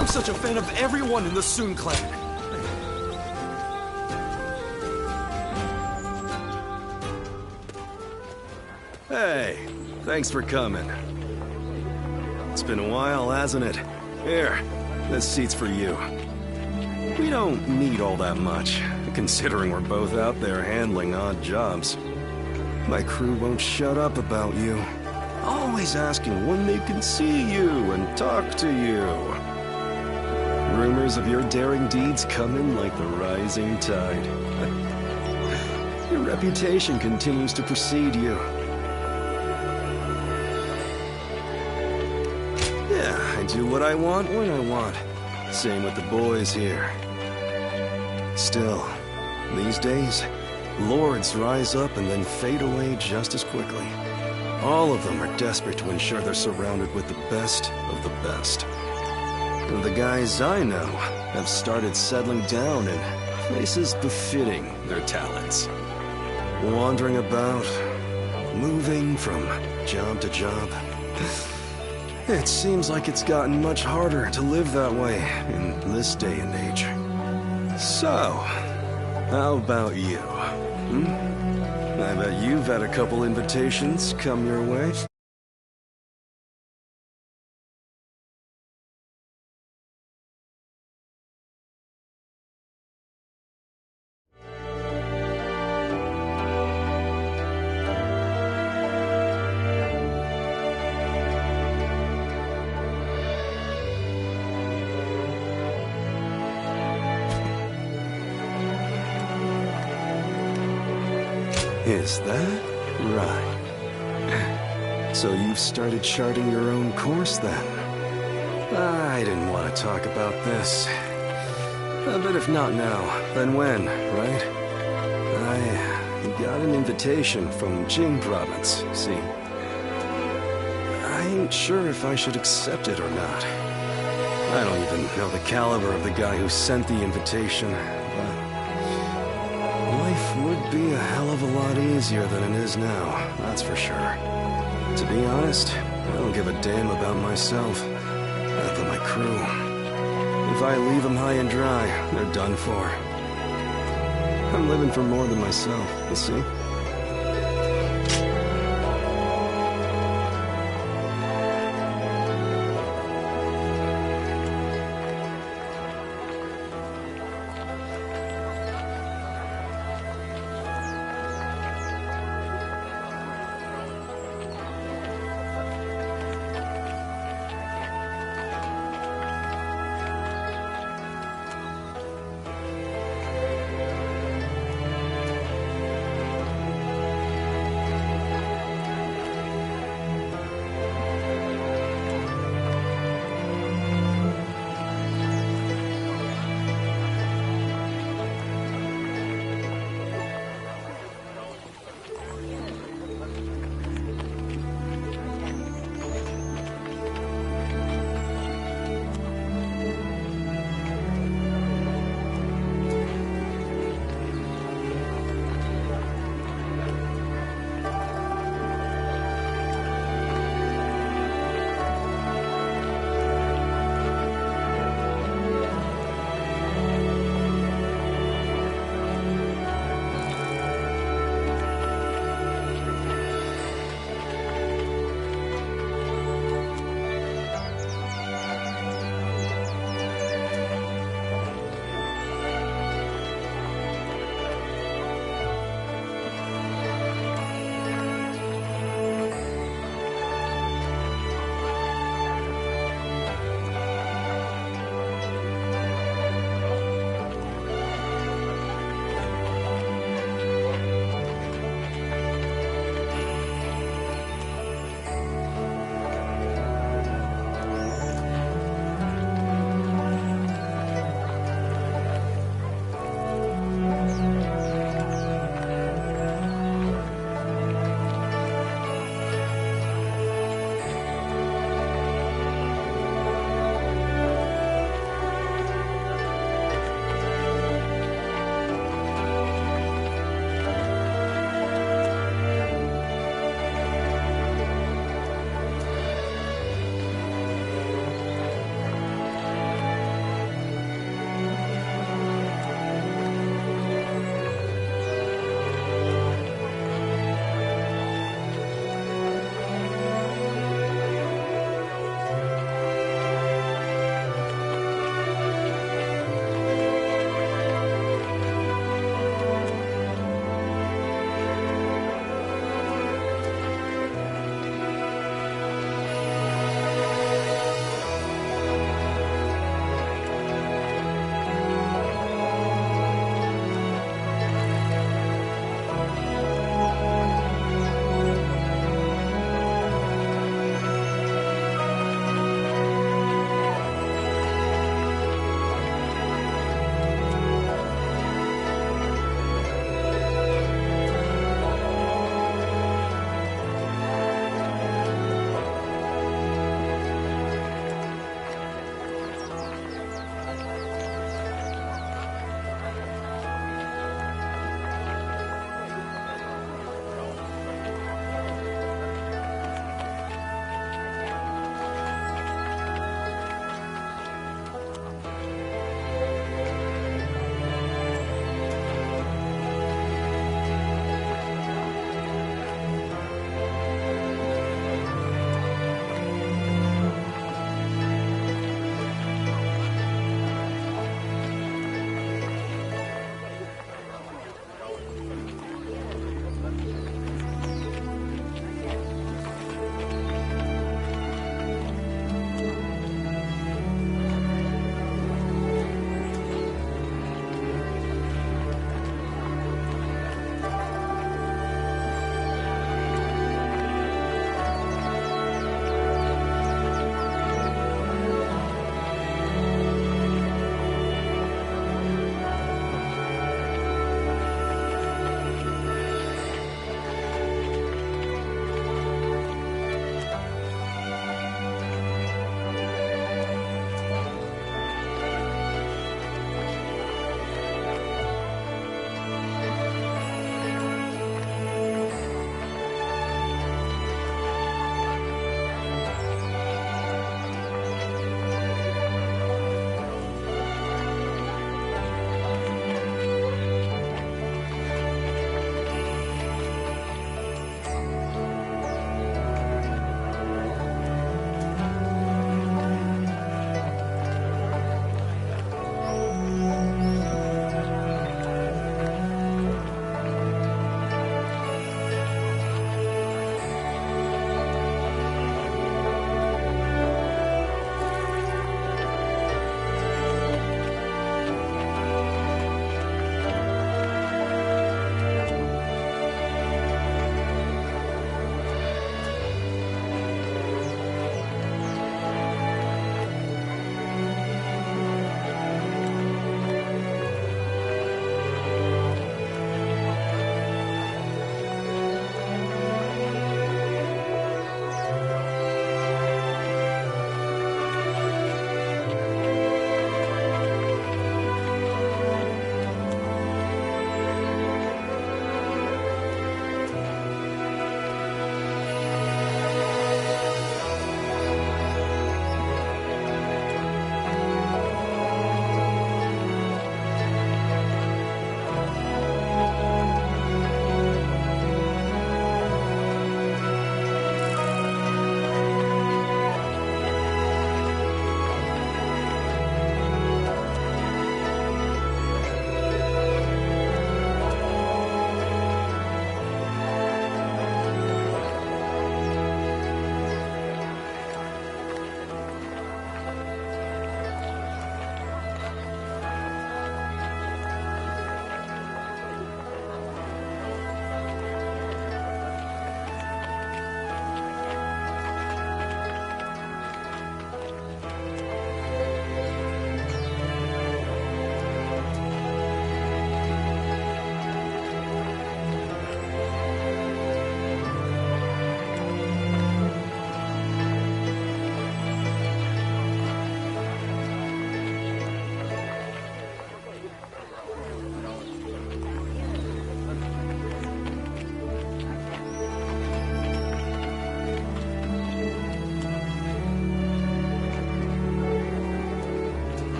I'm such a fan of everyone in the Soon clan. Hey, thanks for coming. It's been a while, hasn't it? Here, this seat's for you. We don't meet all that much, considering we're both out there handling odd jobs. My crew won't shut up about you. Always asking when they can see you and talk to you. Rumors of your daring deeds come in like the rising tide. Your reputation continues to precede you. Yeah, I do what I want when I want. Same with the boys here. Still, these days, lords rise up and then fade away just as quickly. All of them are desperate to ensure they're surrounded with the best of the best. And the guys I know have started settling down in places befitting their talents. Wandering about, moving from job to job. It seems like it's gotten much harder to live that way in this day and age. So, how about you? I bet you've had a couple invitations come your way. Is that right? So you've started charting your own course then? I didn't want to talk about this. But if not now, then when, right? I got an invitation from Jing province, see? I ain't sure if I should accept it or not. I don't even know the caliber of the guy who sent the invitation, but life would be a hell of a lot easier than it is now, that's for sure. To be honest, I don't give a damn about myself, not about my crew. If I leave them high and dry, they're done for. I'm living for more than myself, you see?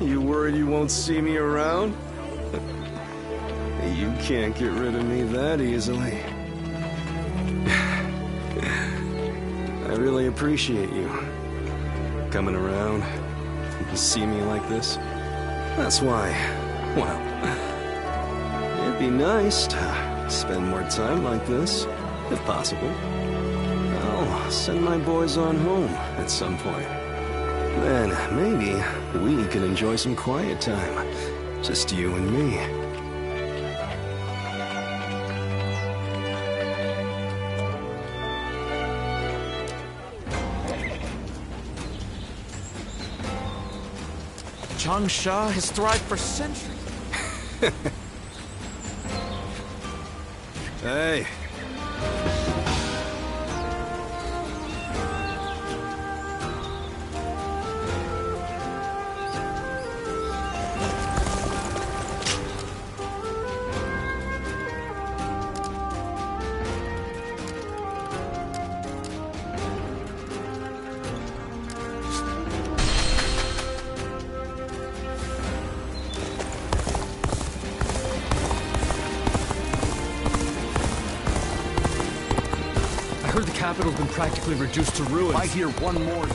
You worried you won't see me around? You can't get rid of me that easily. I really appreciate you coming around to see me like this. That's why, well, it'd be nice to spend more time like this, if possible. I'll send my boys on home at some point. Then maybe we can enjoy some quiet time, just you and me. Changsha has thrived for centuries. Hey. I heard the capital's been practically reduced to ruins. I hear one more.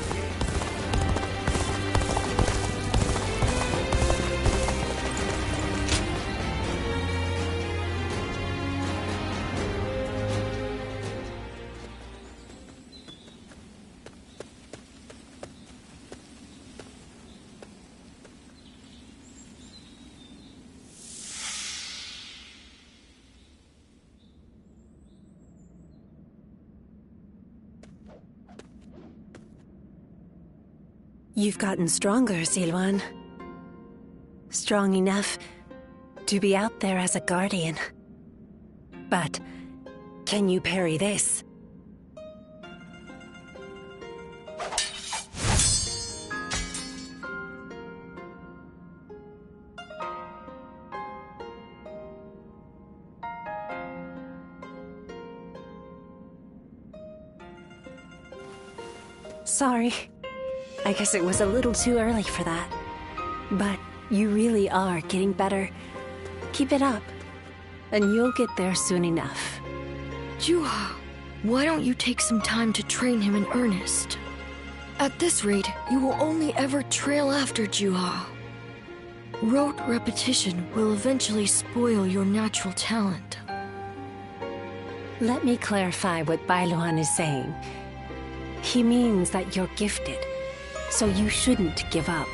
You've gotten stronger, Silwan. Strong enough to be out there as a guardian. But can you parry this? Sorry. I guess it was a little too early for that. But you really are getting better. Keep it up, and you'll get there soon enough. Juha, why don't you take some time to train him in earnest? At this rate, you will only ever trail after Juha. Rote repetition will eventually spoil your natural talent. Let me clarify what Bailuan is saying. He means that you're gifted, so you shouldn't give up.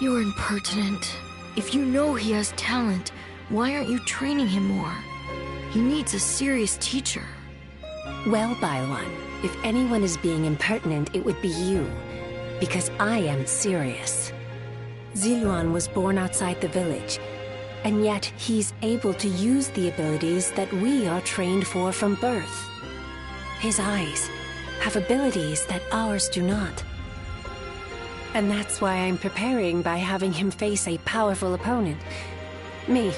You're impertinent. If you know he has talent, why aren't you training him more? He needs a serious teacher. Well, Bailuan, if anyone is being impertinent, it would be you. Because I am serious. Ziluan was born outside the village, and yet he's able to use the abilities that we are trained for from birth. His eyes have abilities that ours do not. And that's why I'm preparing by having him face a powerful opponent. Me.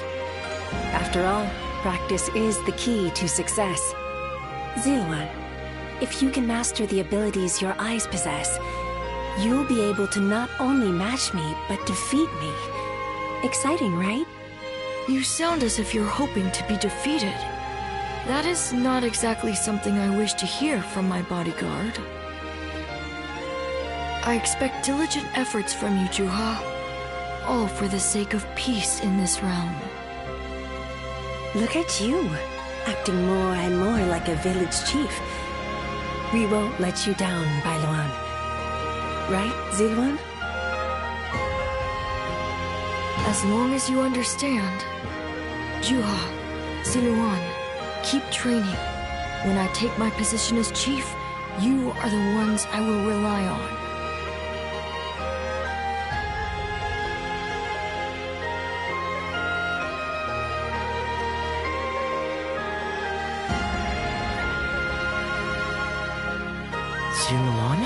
After all, practice is the key to success. Ziluan, if you can master the abilities your eyes possess, you'll be able to not only match me, but defeat me. Exciting, right? You sound as if you're hoping to be defeated. That is not exactly something I wish to hear from my bodyguard. I expect diligent efforts from you, Juha. All for the sake of peace in this realm. Look at you, acting more and more like a village chief. We won't let you down, Bailuan. Right, Ziluan? As long as you understand. Juha, Ziluan, keep training. When I take my position as chief, you are the ones I will rely on. Ziluan?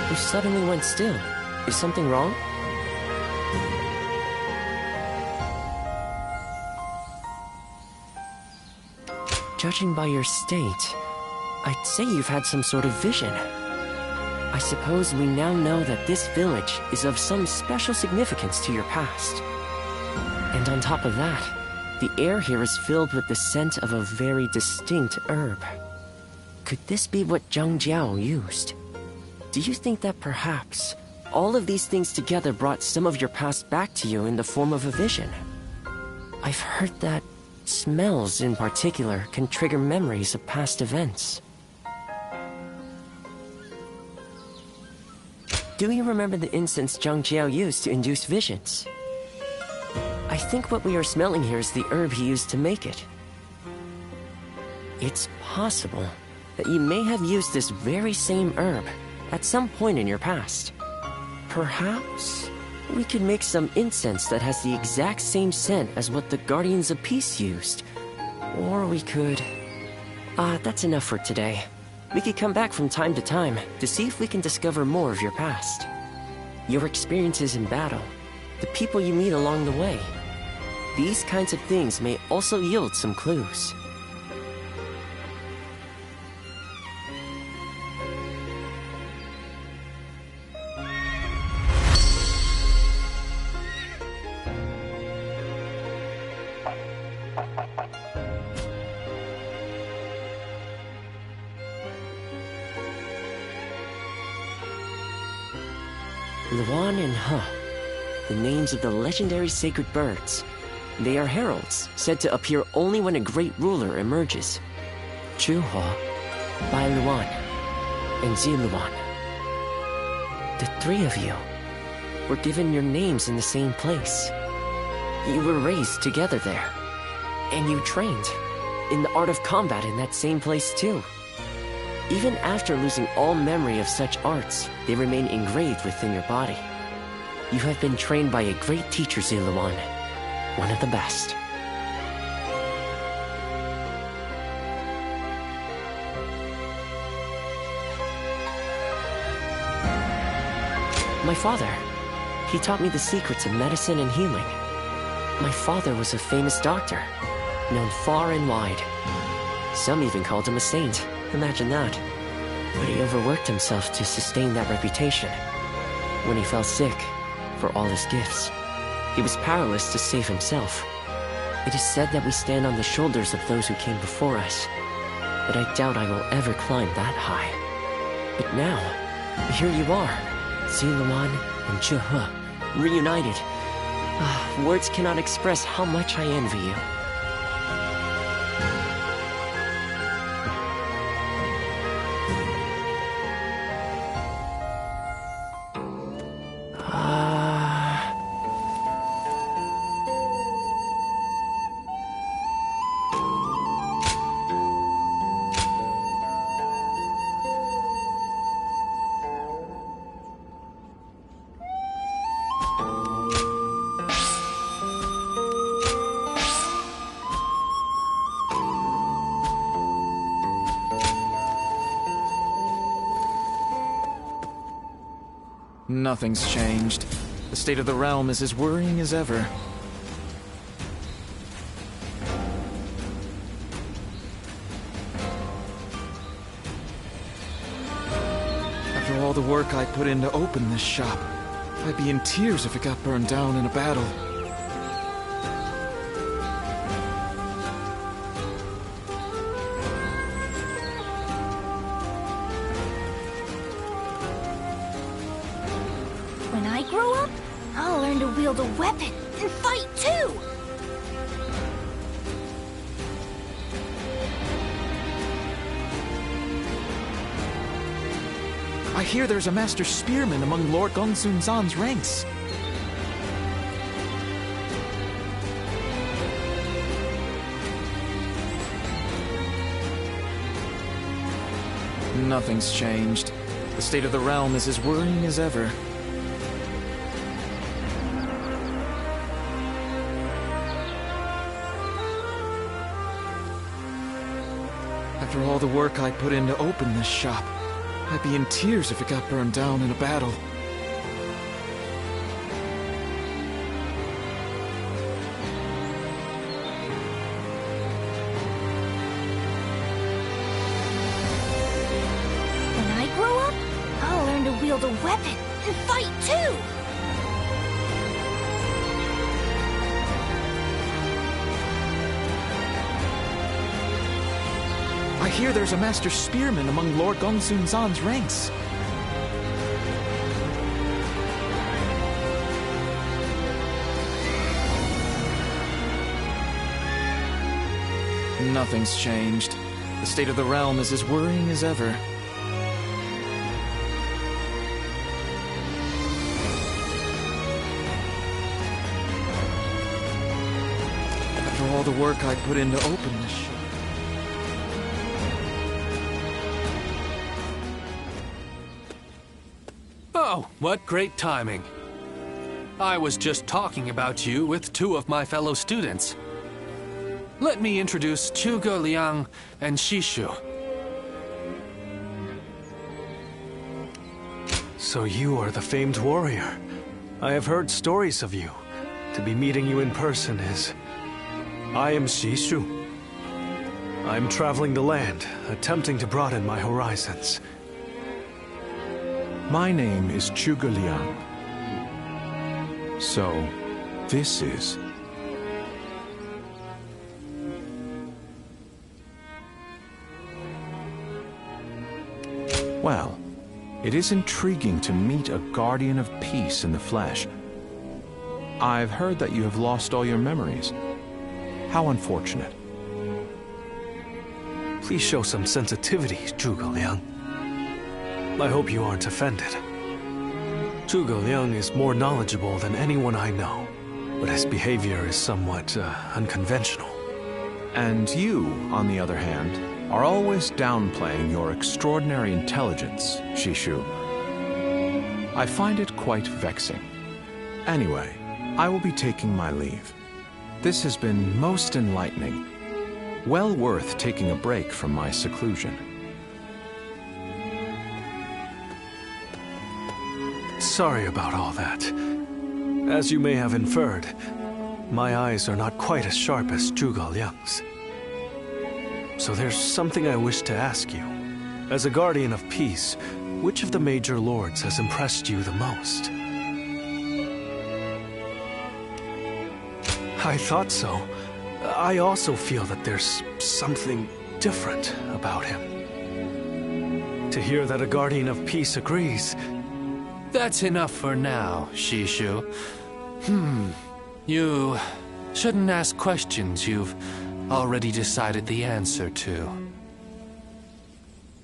You suddenly went still. Is something wrong? Judging by your state, I'd say you've had some sort of vision. I suppose we now know that this village is of some special significance to your past. And on top of that, the air here is filled with the scent of a very distinct herb. Could this be what Zhang Jiao used? Do you think that perhaps all of these things together brought some of your past back to you in the form of a vision? I've heard that smells in particular can trigger memories of past events. Do you remember the incense Zhang Jiao used to induce visions? I think what we are smelling here is the herb he used to make it. It's possible that you may have used this very same herb at some point in your past. Perhaps we could make some incense that has the exact same scent as what the Guardians of Peace used. Or we could... that's enough for today. We could come back from time to time to see if we can discover more of your past. Your experiences in battle, the people you meet along the way. These kinds of things may also yield some clues. Luan and He, the names of the legendary sacred birds. They are heralds, said to appear only when a great ruler emerges. Chuhua, Bai Luan, and Ziluan. The three of you were given your names in the same place. You were raised together there, and you trained in the art of combat in that same place too. Even after losing all memory of such arts, they remain engraved within your body. You have been trained by a great teacher, Ziluan, one of the best. My father, he taught me the secrets of medicine and healing. My father was a famous doctor, known far and wide. Some even called him a saint. Imagine that. But he overworked himself to sustain that reputation. When he fell sick, for all his gifts, he was powerless to save himself. It is said that we stand on the shoulders of those who came before us, but I doubt I will ever climb that high. But now, here you are, Ziluan and Zhehe, reunited. Words cannot express how much I envy you. Nothing's changed. The state of the realm is as worrying as ever. After all the work I put in to open this shop, I'd be in tears if it got burned down in a battle. When I grow up, I'll learn to wield a weapon and fight too! I hear there's a master spearman among Lord Gongsun Zan's ranks. Nothing's changed. The state of the realm is as worrying as ever. After all the work I put in to open this shop, I'd be in tears if it got burned down in a battle. and fight too! I hear there's a master spearman among Lord Gongsun Zan's ranks. Nothing's changed. The state of the realm is as worrying as ever. After all the work I put in to open this shop. Oh, what great timing. I was just talking about you with two of my fellow students. Let me introduce Zhuge Liang and Shishu. So you are the famed warrior. I have heard stories of you. To be meeting you in person is... I am Shishu. I am traveling the land, attempting to broaden my horizons. My name is Zhuge Liang. So, this is... Well, it is intriguing to meet a guardian of peace in the flesh. I've heard that you have lost all your memories. How unfortunate. Please show some sensitivity, Zhuge Liang. I hope you aren't offended. Zhuge Liang is more knowledgeable than anyone I know, but his behavior is somewhat unconventional. And you, on the other hand, are always downplaying your extraordinary intelligence, Shishu. I find it quite vexing. Anyway, I will be taking my leave. This has been most enlightening. Well worth taking a break from my seclusion. Sorry about all that. As you may have inferred, my eyes are not quite as sharp as Zhuge Liang's. So there's something I wish to ask you. As a guardian of peace, which of the major lords has impressed you the most? I thought so. I also feel that there's something different about him. To hear that a guardian of peace agrees... That's enough for now, Shishu. You shouldn't ask questions you've already decided the answer to.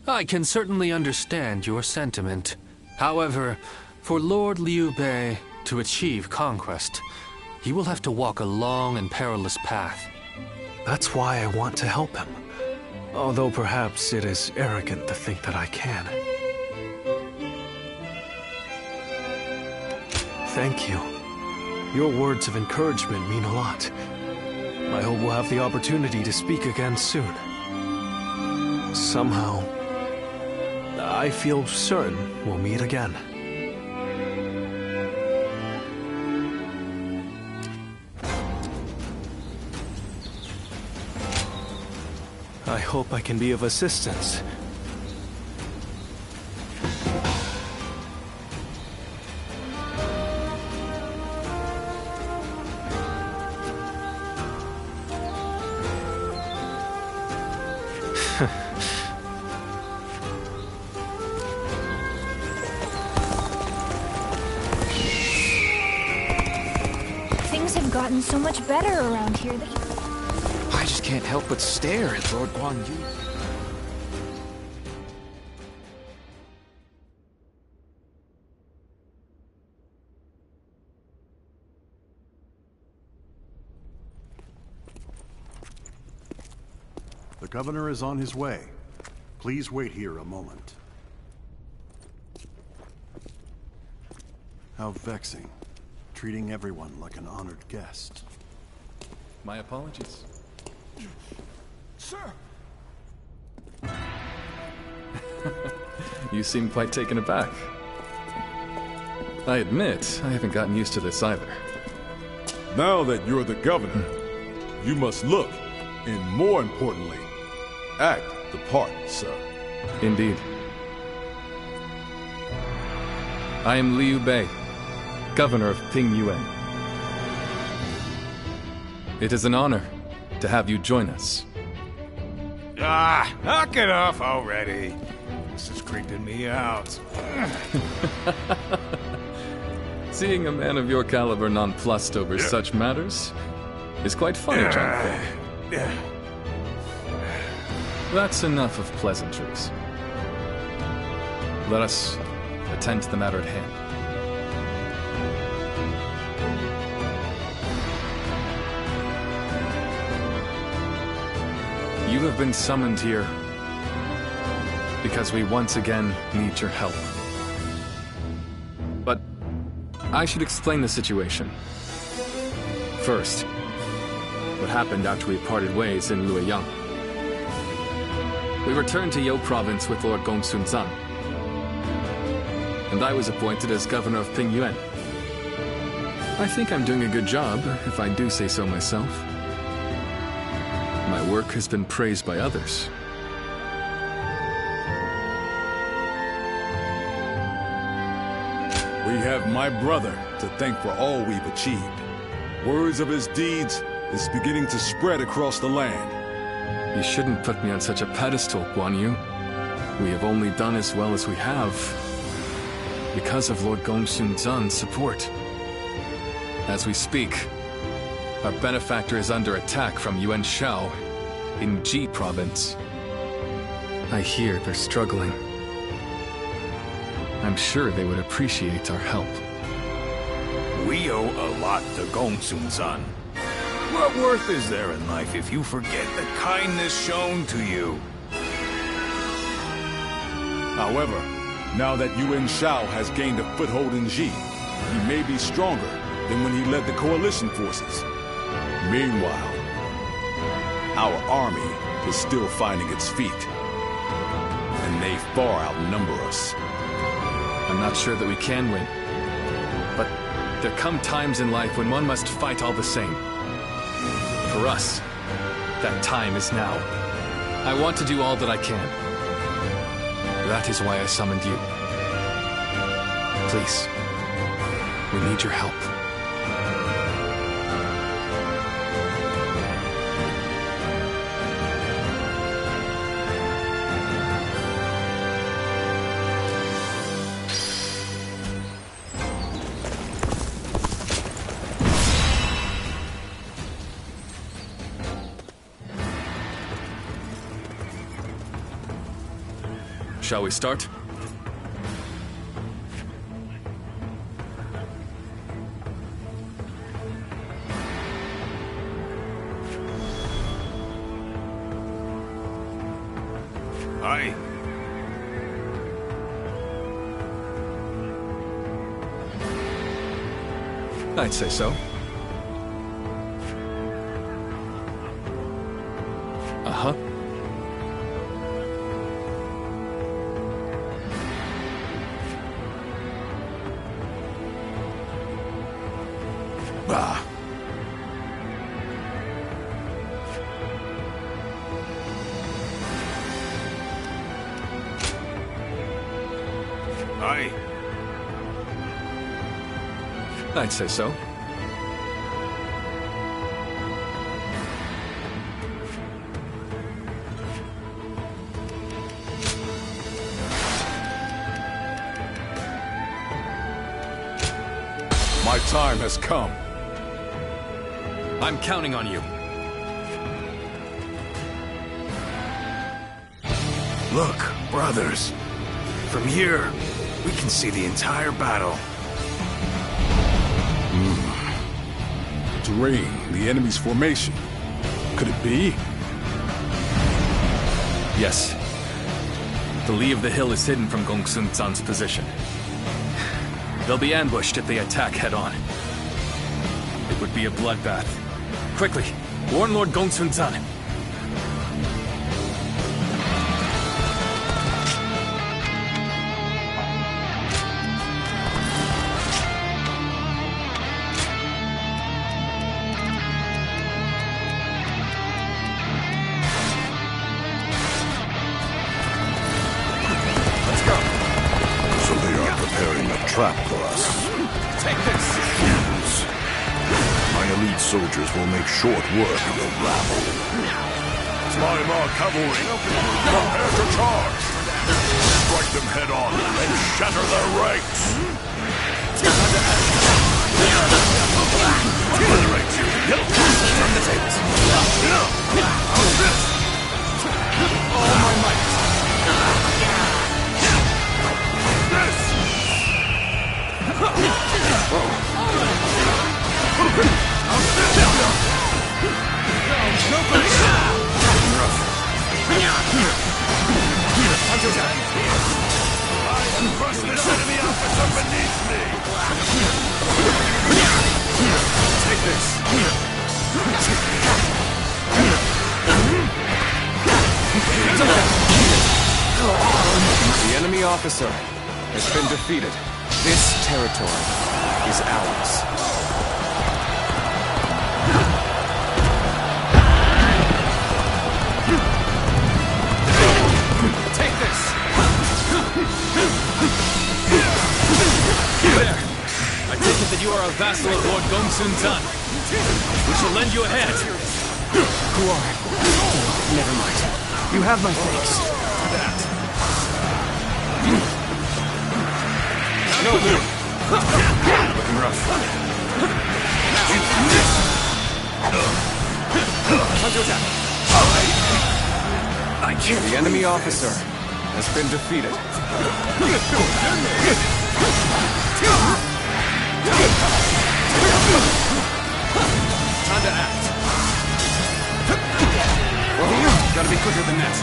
I can certainly understand your sentiment. However, for Lord Liu Bei to achieve conquest, he will have to walk a long and perilous path. That's why I want to help him. Although perhaps it is arrogant to think that I can. Thank you. Your words of encouragement mean a lot. I hope we'll have the opportunity to speak again soon. Somehow, I feel certain we'll meet again. I hope I can be of assistance. Things have gotten so much better around here that I just can't help but stare at Lord Guan Yu. The governor is on his way. Please wait here a moment. How vexing. Treating everyone like an honored guest. My apologies. Sir! You seem quite taken aback. I admit, I haven't gotten used to this either. Now that you're the governor, you must look, and more importantly, act the part, sir. Indeed. I am Liu Bei, governor of Ping Yuan. It is an honor to have you join us. Ah, knock it off already. This is creeping me out. Seeing a man of your caliber nonplussed over such matters is quite funny, John Fei. That's enough of pleasantries. Let us attend to the matter at hand. You have been summoned here because we once again need your help. But I should explain the situation. First, what happened after we parted ways in Luoyang. We returned to You province with Lord Gongsun Zan, and I was appointed as governor of Ping Yuan. I think I'm doing a good job, if I do say so myself. My work has been praised by others. We have my brother to thank for all we've achieved. Words of his deeds is beginning to spread across the land. You shouldn't put me on such a pedestal, Guan Yu. We have only done as well as we have because of Lord Gongsun Zan's support. As we speak, our benefactor is under attack from Yuan Shao in Ji province. I hear they're struggling. I'm sure they would appreciate our help. We owe a lot to Gongsun Zan. What worth is there in life if you forget the kindness shown to you? However, now that Yuan Shao has gained a foothold in Ji, he may be stronger than when he led the coalition forces. Meanwhile, our army is still finding its feet, and they far outnumber us. I'm not sure that we can win, but there come times in life when one must fight all the same. For us, that time is now. I want to do all that I can. That is why I summoned you. Please, we need your help. Shall we start? Aye. I'd say so. Uh-huh. Aye. I'd say so. My time has come. I'm counting on you. Look, brothers. From here, we can see the entire battle. Terrain, the enemy's formation. Could it be? Yes. The lee of the hill is hidden from Gongsun Zan's position. They'll be ambushed if they attack head-on. It would be a bloodbath. Quickly, warn Lord Gongsun Zan. trap for us. Take this! My elite soldiers will make short work of the rabble. Weimar cavalry, prepare to charge! Strike them head on and shatter their ranks! Obliterate you! Turn the tables! All my might! Crush this enemy officer beneath me! Take this! The enemy officer has been defeated. This territory is ours. Take this! There! I take it that you are a vassal of Lord Gongsun Zan. We shall lend you a hand. Who are? Never mind. You have my thanks. That. No move. Looking rough. Counter attack. I can't. The enemy officer has been defeated. Time to act. Whoa, gotta be quicker than that.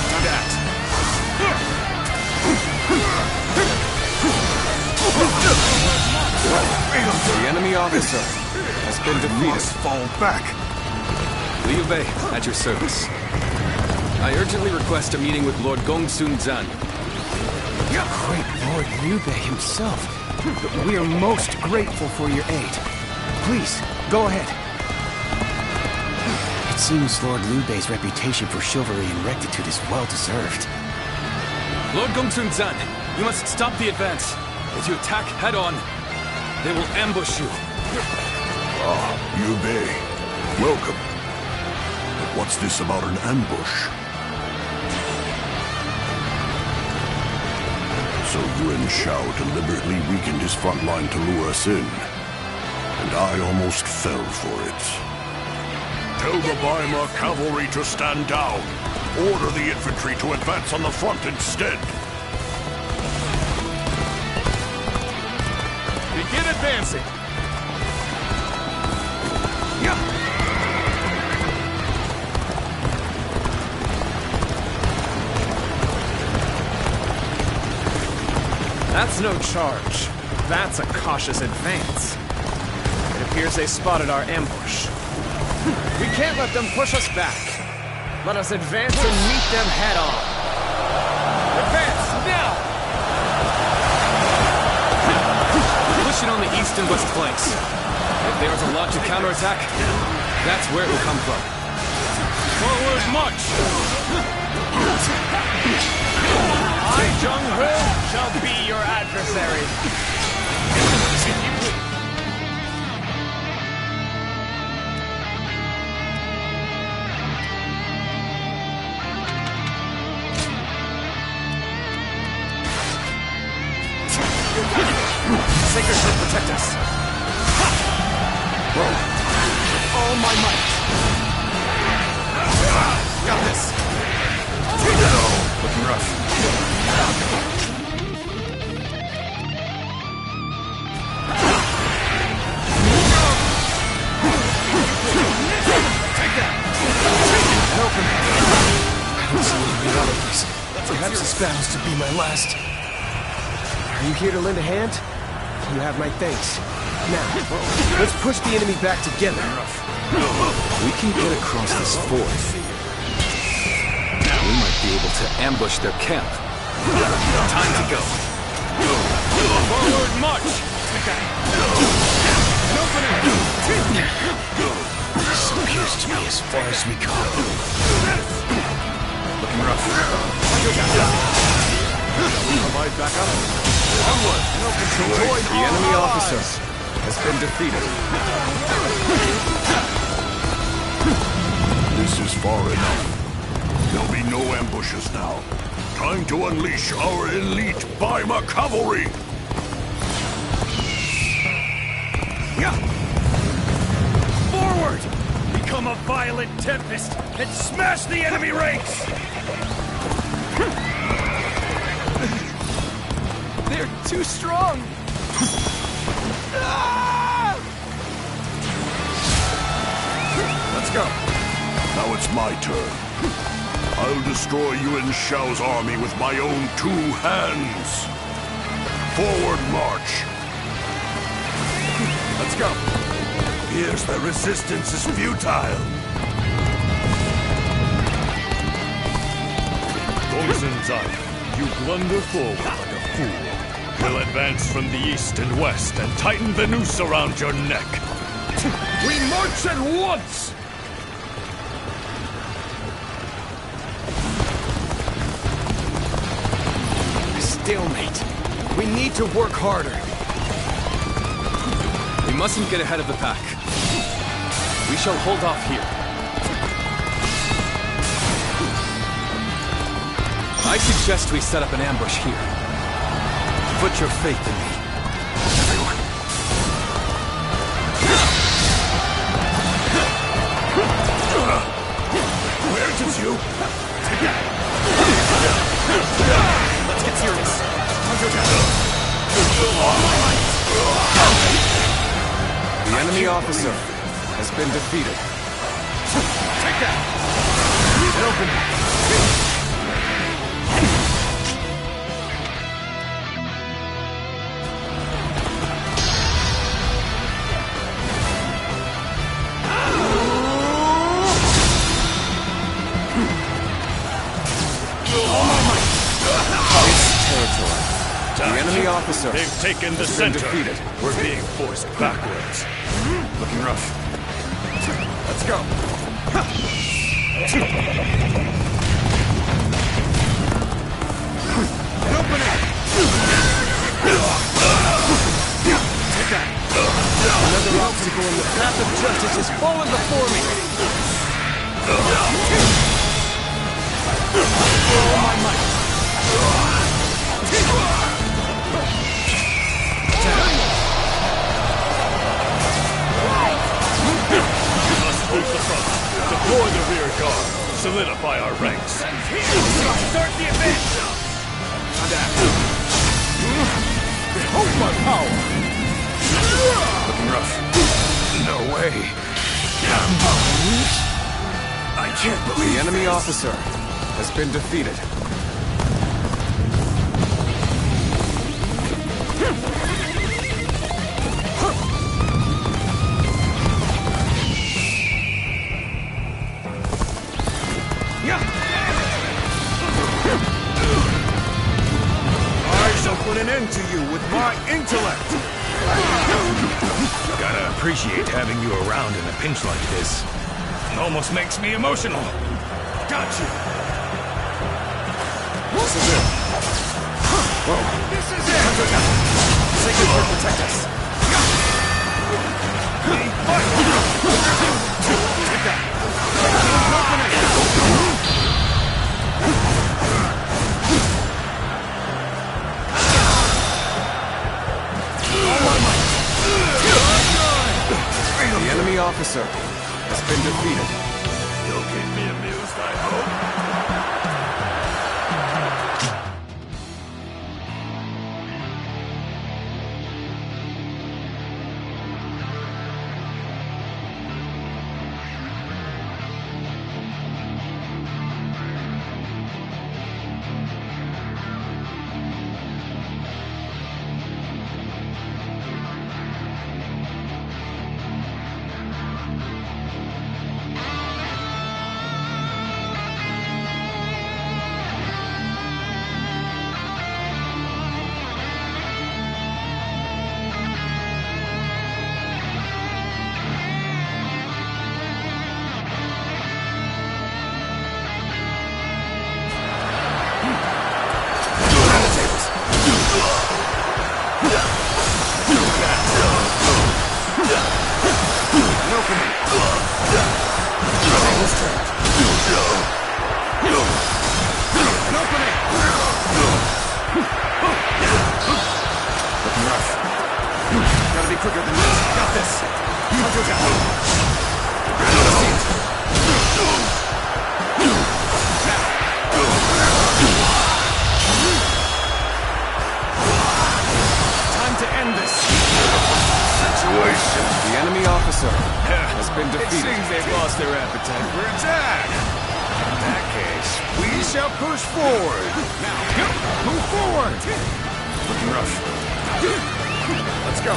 Time to act. The enemy officer has been defeated. Must fall back. Liu Bei, at your service. I urgently request a meeting with Lord Gongsun Zan. Great Lord Liu Bei himself. We are most grateful for your aid. Please, go ahead. It seems Lord Liu Bei's reputation for chivalry and rectitude is well-deserved. Lord Gongsun Zan, you must stop the advance. If you attack head-on, they will ambush you. Ah, Liu Bei. Welcome. But what's this about an ambush? So Yuan Shao deliberately weakened his front line to lure us in. And I almost fell for it. Tell the Weimar cavalry to stand down. Order the infantry to advance on the front instead. Begin advancing. That's no charge. That's a cautious advance. It appears they spotted our ambush. We can't let them push us back. Let us advance and meet them head-on. Advance, now! Push it on the east and west flanks. If there is a launch of counterattack, that's where it will come from. Forward march! I, Jung-Ho, shall be your adversary. Sacred ship protect us. All my might. Got this. Looking rough. Take that. And open. I don't see any way out of this. Perhaps this battle's to be my last. Are you here to lend a hand? You have my thanks. Now, let's push the enemy back together. We can get across this ford. We might be able to ambush their camp. Time to go. Forward march! This appears to be as far as we go. Looking rough. Provide backup. Onward. The enemy officer has been defeated. This is far enough. There'll be no ambushes now. Time to unleash our elite Baima cavalry! Forward! Become a violent tempest and smash the enemy ranks! They're too strong! Let's go. Now it's my turn. I'll destroy Yuan Shao's army with my own 2 hands. Forward march. Let's go. Here's the resistance is futile. Gongsun Zan, you blunder forward like a fool. We'll advance from the east and west and tighten the noose around your neck. We march at once! Stalemate. We need to work harder. We mustn't get ahead of the pack. We shall hold off here. I suggest we set up an ambush here. Put your faith in me. Everyone. Where did you? Let's get serious. The enemy officer has been defeated. Take that! Get open! The enemy officer. They've taken the center. Defeated. We're being forced backwards. Looking rough. Let's go. Open it. Take that. Another obstacle in the path of justice has fallen before me. All my might. Move the front, deploy the rear guard, solidify our ranks. Start the advance! Behold my power! Looking rough. No way. I can't believe the enemy this. officer has been defeated. Put an end to you with my intellect! Gotta appreciate having you around in a pinch like this. It almost makes me emotional. Got you! This is it. Whoa. This is it! Sacred Word protect us. Take that. The enemy officer has been defeated. You'll keep me amused, I hope. opening. Tables turned. An opening. Looking rough. Gotta be quicker than this. Got this. Counterattack. See it. Time to end this. Situation. The enemy officer has been defeated. It seems they've lost their appetite for attack. In that case, we shall push forward. Now, move forward. Looking rough. Let's go.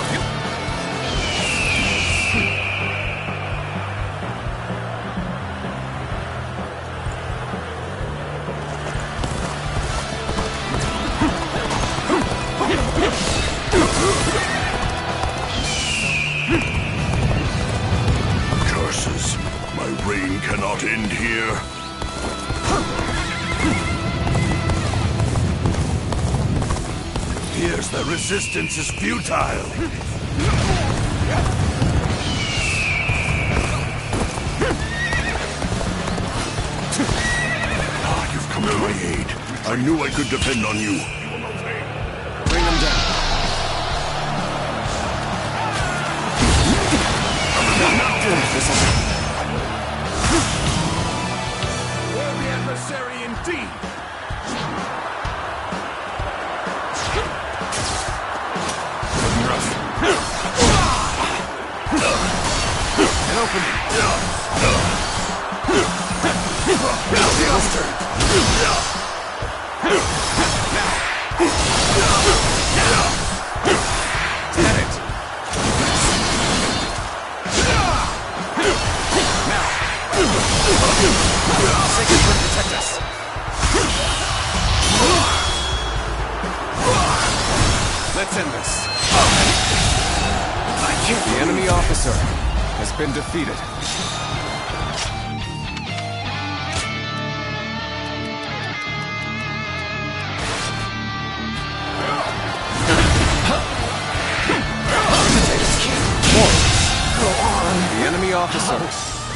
Curses. My reign cannot end here. Here's the resistance is futile. You've come to my aid. I knew I could depend on you. Bring them down. Worthy adversary indeed. Looking rough. An opening. Tables turned. Get it. Now. Sacred Bird, protect us. Let's end this. The enemy officer has been defeated. The enemy officer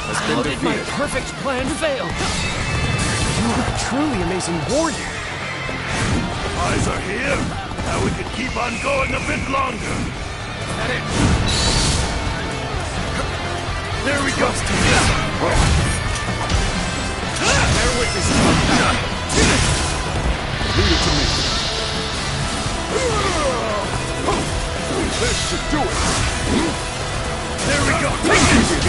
has been defeated. My perfect plan failed. You are a truly amazing warrior. Eyes are here. Now we can keep on going a bit longer. That it. There we go. Bear witness. Leave it to me. This should do it. There we go. Take it.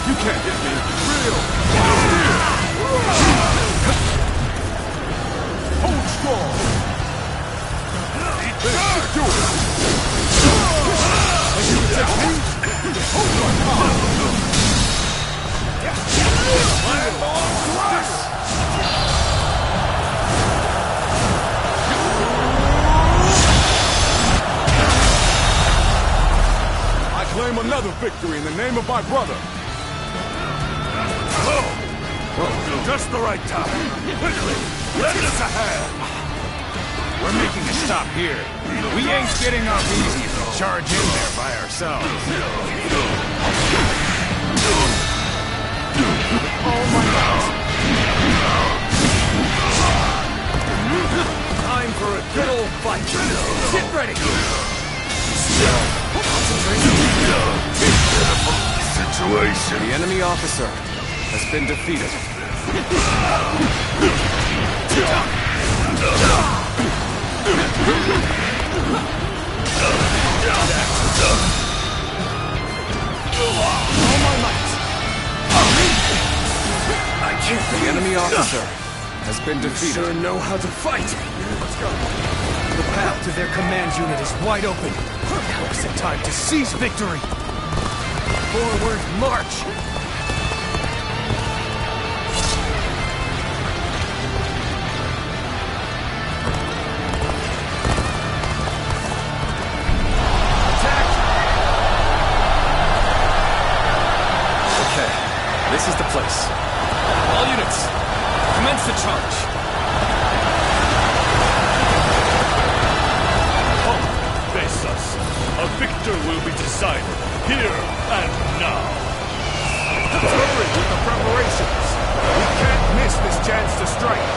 You can't hit me. Real. Hold strong. This should do it. Are you attacking? Hold on. I claim another victory in the name of my brother. Oh, just the right time. Quickly, lend us a hand. We're making a stop here. We ain't getting off easy if we charge in there by ourselves. Oh my God! Time for a good old fight. Get ready. Situation. The enemy officer has been defeated. All my might. I can't. The enemy officer has been defeated. Sure know how to fight. Let's go. The path to their command unit is wide open. Now is the time to seize victory. Forward march. This is the place. All units, commence the charge. Face us. master will be decided here and now. Let's hurry with the preparations. We can't miss this chance to strike.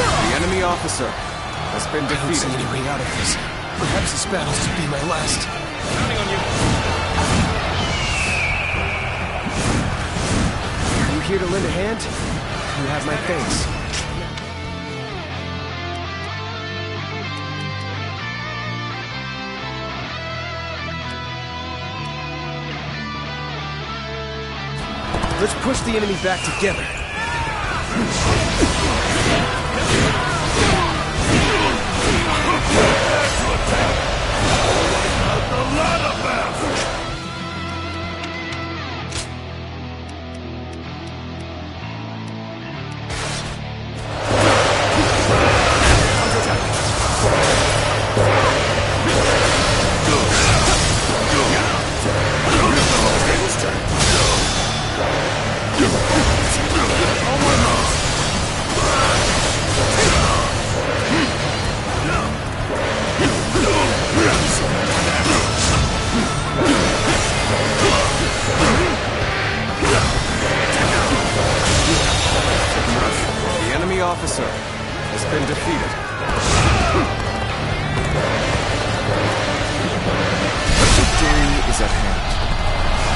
The enemy officer has been defeated. I don't see any way out of this. Perhaps this battle will be my last. Counting on you. Are you here to lend a hand? You have my thanks. Let's push the enemy back together. Officer has been defeated. Victory is at hand.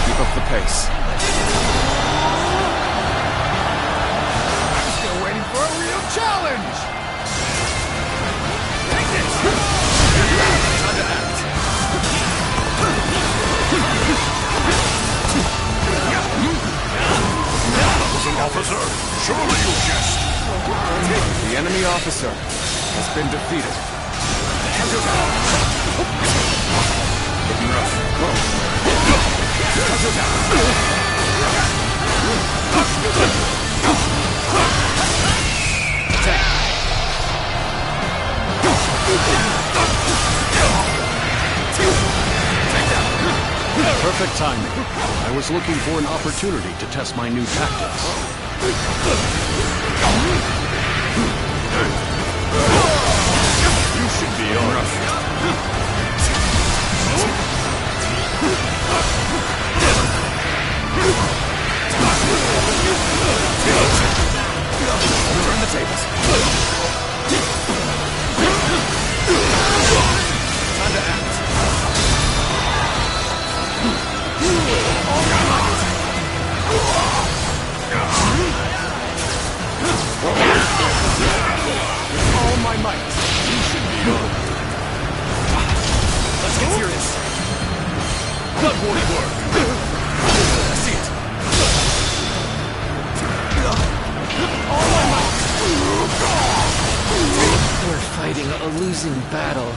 Keep up the pace. I'm still waiting for a real challenge! Take this! Time to act. Officer, surely you jest. The enemy officer has been defeated. Perfect timing. I was looking for an opportunity to test my new tactics. You should be on. Turn the tables. Time to act. All my might. You should be on. Let's get serious. Bloodborne work. I see it. All my might. We're fighting a losing battle.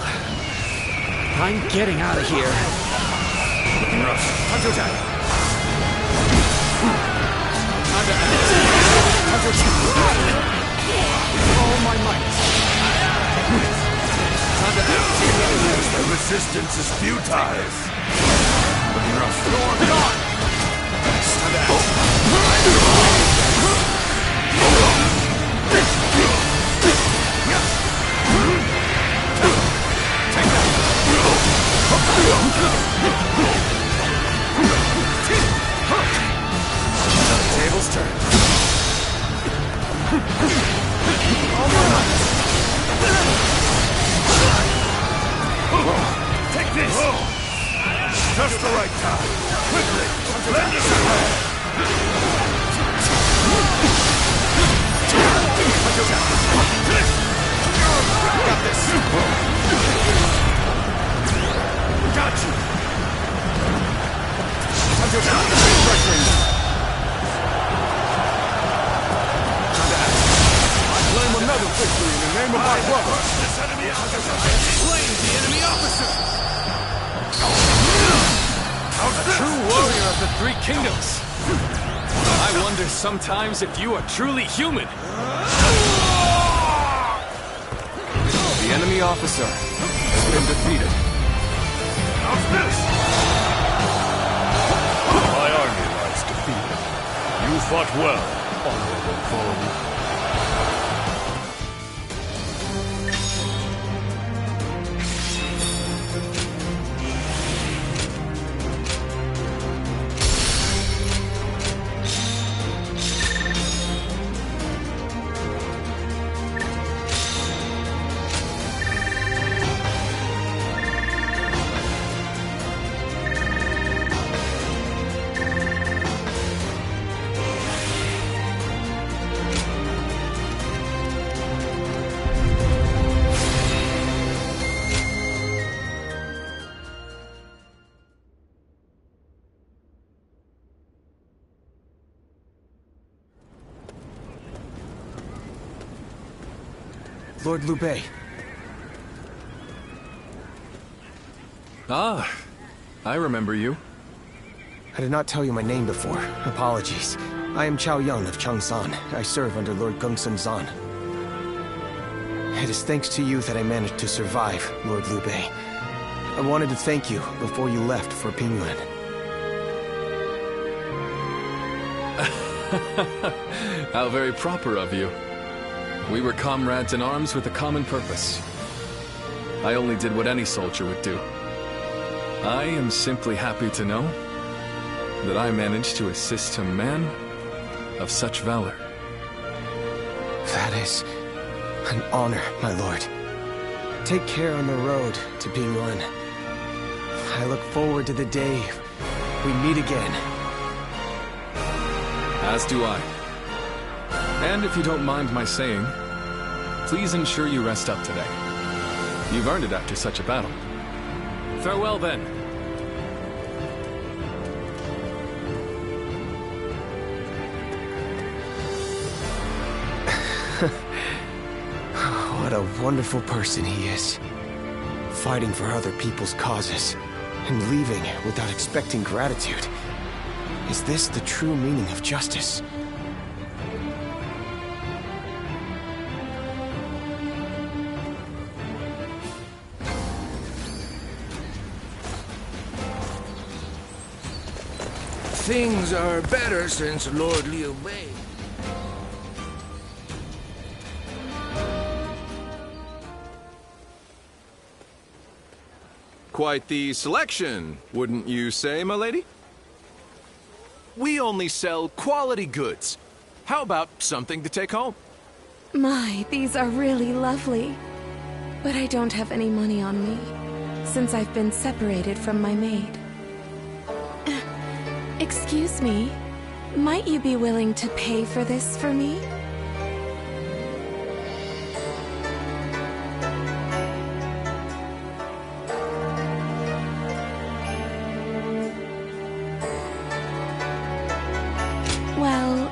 I'm getting out of here. Looking rough. Time to attack. Time to act. Time to attack. All my might. Time to act. The resistance is futile. Looking rough. You're gone. Time to act. Just the right time. Quickly, lend us a hand. Got this. Got you. I claim another victory in the name of my brother. This enemy officer slain the enemy officer. True warrior of the Three Kingdoms. I wonder sometimes if you are truly human. The enemy officer has been defeated. How's this? My army lies defeated. You fought well, honorable foe. Lord Liu Bei. Ah, I remember you. I did not tell you my name before. Apologies. I am Chao Yun of Changsan. I serve under Lord Gongsun Zan. It is thanks to you that I managed to survive, Lord Liu Bei. I wanted to thank you before you left for Pingyuan. How very proper of you. We were comrades in arms with a common purpose. I only did what any soldier would do. I am simply happy to know that I managed to assist a man of such valor. That is an honor, my lord. Take care on the road to Pingyuan. I look forward to the day we meet again. As do I. And if you don't mind my saying, please ensure you rest up today. You've earned it after such a battle. Farewell, then. What a wonderful person he is. Fighting for other people's causes, and leaving without expecting gratitude. Is this the true meaning of justice? Things are better since Lord Liu Bei. Quite the selection, wouldn't you say, my lady? We only sell quality goods. How about something to take home? My, these are really lovely. But I don't have any money on me, since I've been separated from my maid. Excuse me, might you be willing to pay for this for me? Well,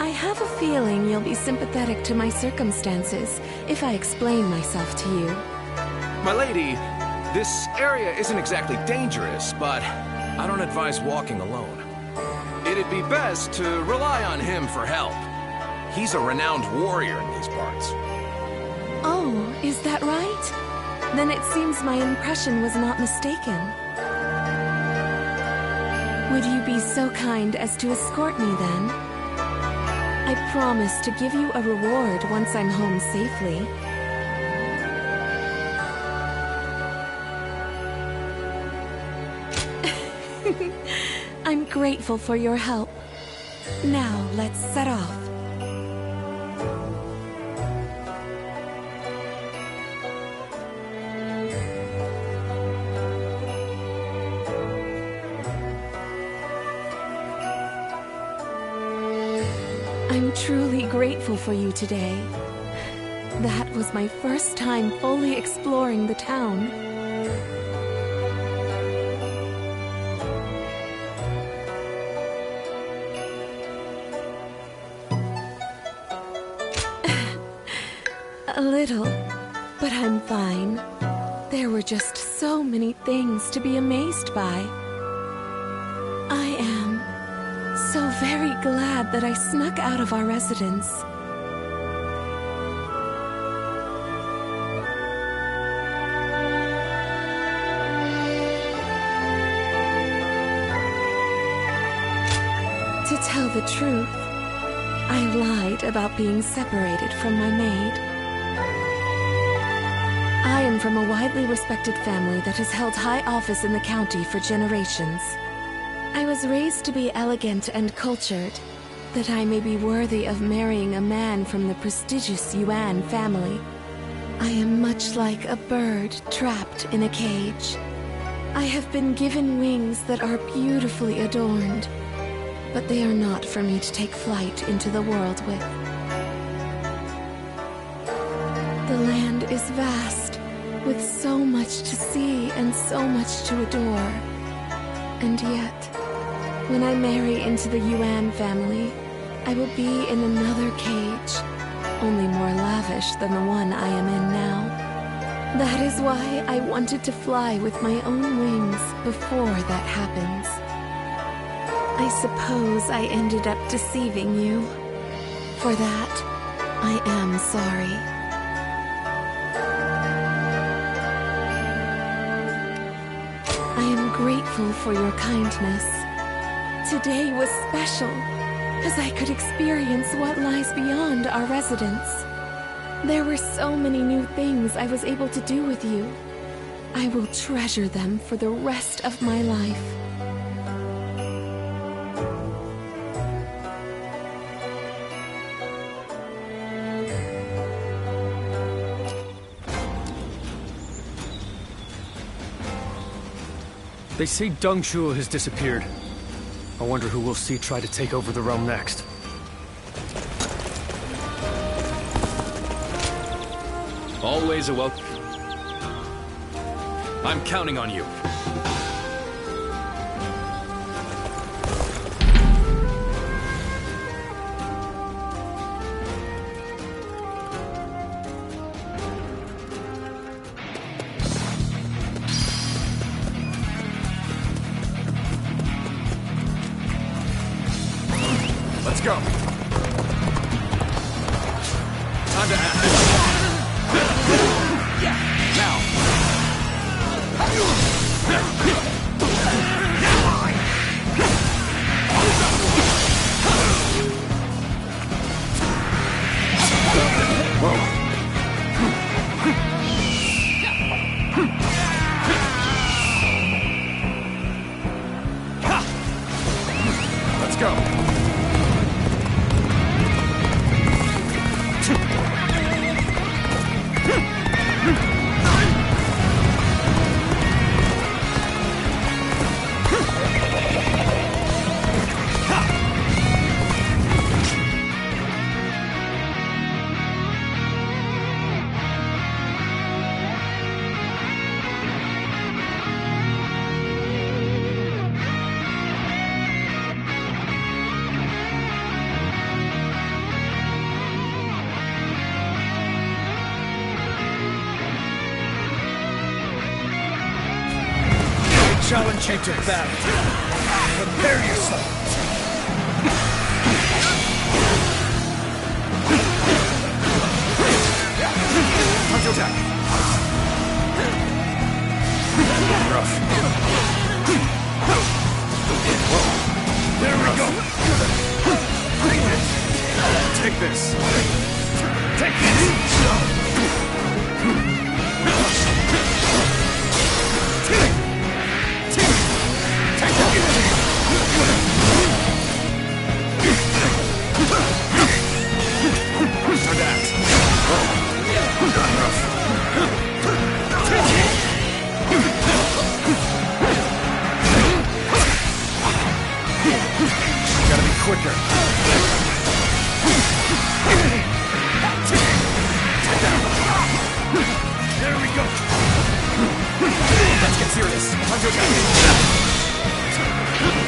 I have a feeling you'll be sympathetic to my circumstances if I explain myself to you. My lady, this area isn't exactly dangerous, but I don't advise walking alone. It'd be best to rely on him for help. He's a renowned warrior in these parts. Oh, is that right? Then it seems my impression was not mistaken. Would you be so kind as to escort me then? I promise to give you a reward once I'm home safely. I'm grateful for your help. Now, let's set off. I'm truly grateful for you today. That was my first time fully exploring the town. A little, but I'm fine. There were just so many things to be amazed by. I am so very glad that I snuck out of our residence. To tell the truth, I lied about being separated from my maid. I am from a widely respected family that has held high office in the county for generations. I was raised to be elegant and cultured, that I may be worthy of marrying a man from the prestigious Yuan family. I am much like a bird trapped in a cage. I have been given wings that are beautifully adorned, but they are not for me to take flight into the world with. The land is vast, with so much to see and so much to adore. And yet, when I marry into the Yuan family, I will be in another cage, only more lavish than the one I am in now. That is why I wanted to fly with my own wings before that happens. I suppose I ended up deceiving you. For that, I am sorry. I am grateful for your kindness. Today was special, as I could experience what lies beyond our residence. There were so many new things I was able to do with you. I will treasure them for the rest of my life. They say Deng Shu has disappeared. I wonder who we'll see try to take over the realm next. Always a welcome. I'm counting on you. Let's go. Time to act. Now. Let's go. Challenge you to battle. Prepare yourself. Time to attack. Rough. Whoa. There we go. Take this. Take this. Gotta be quicker.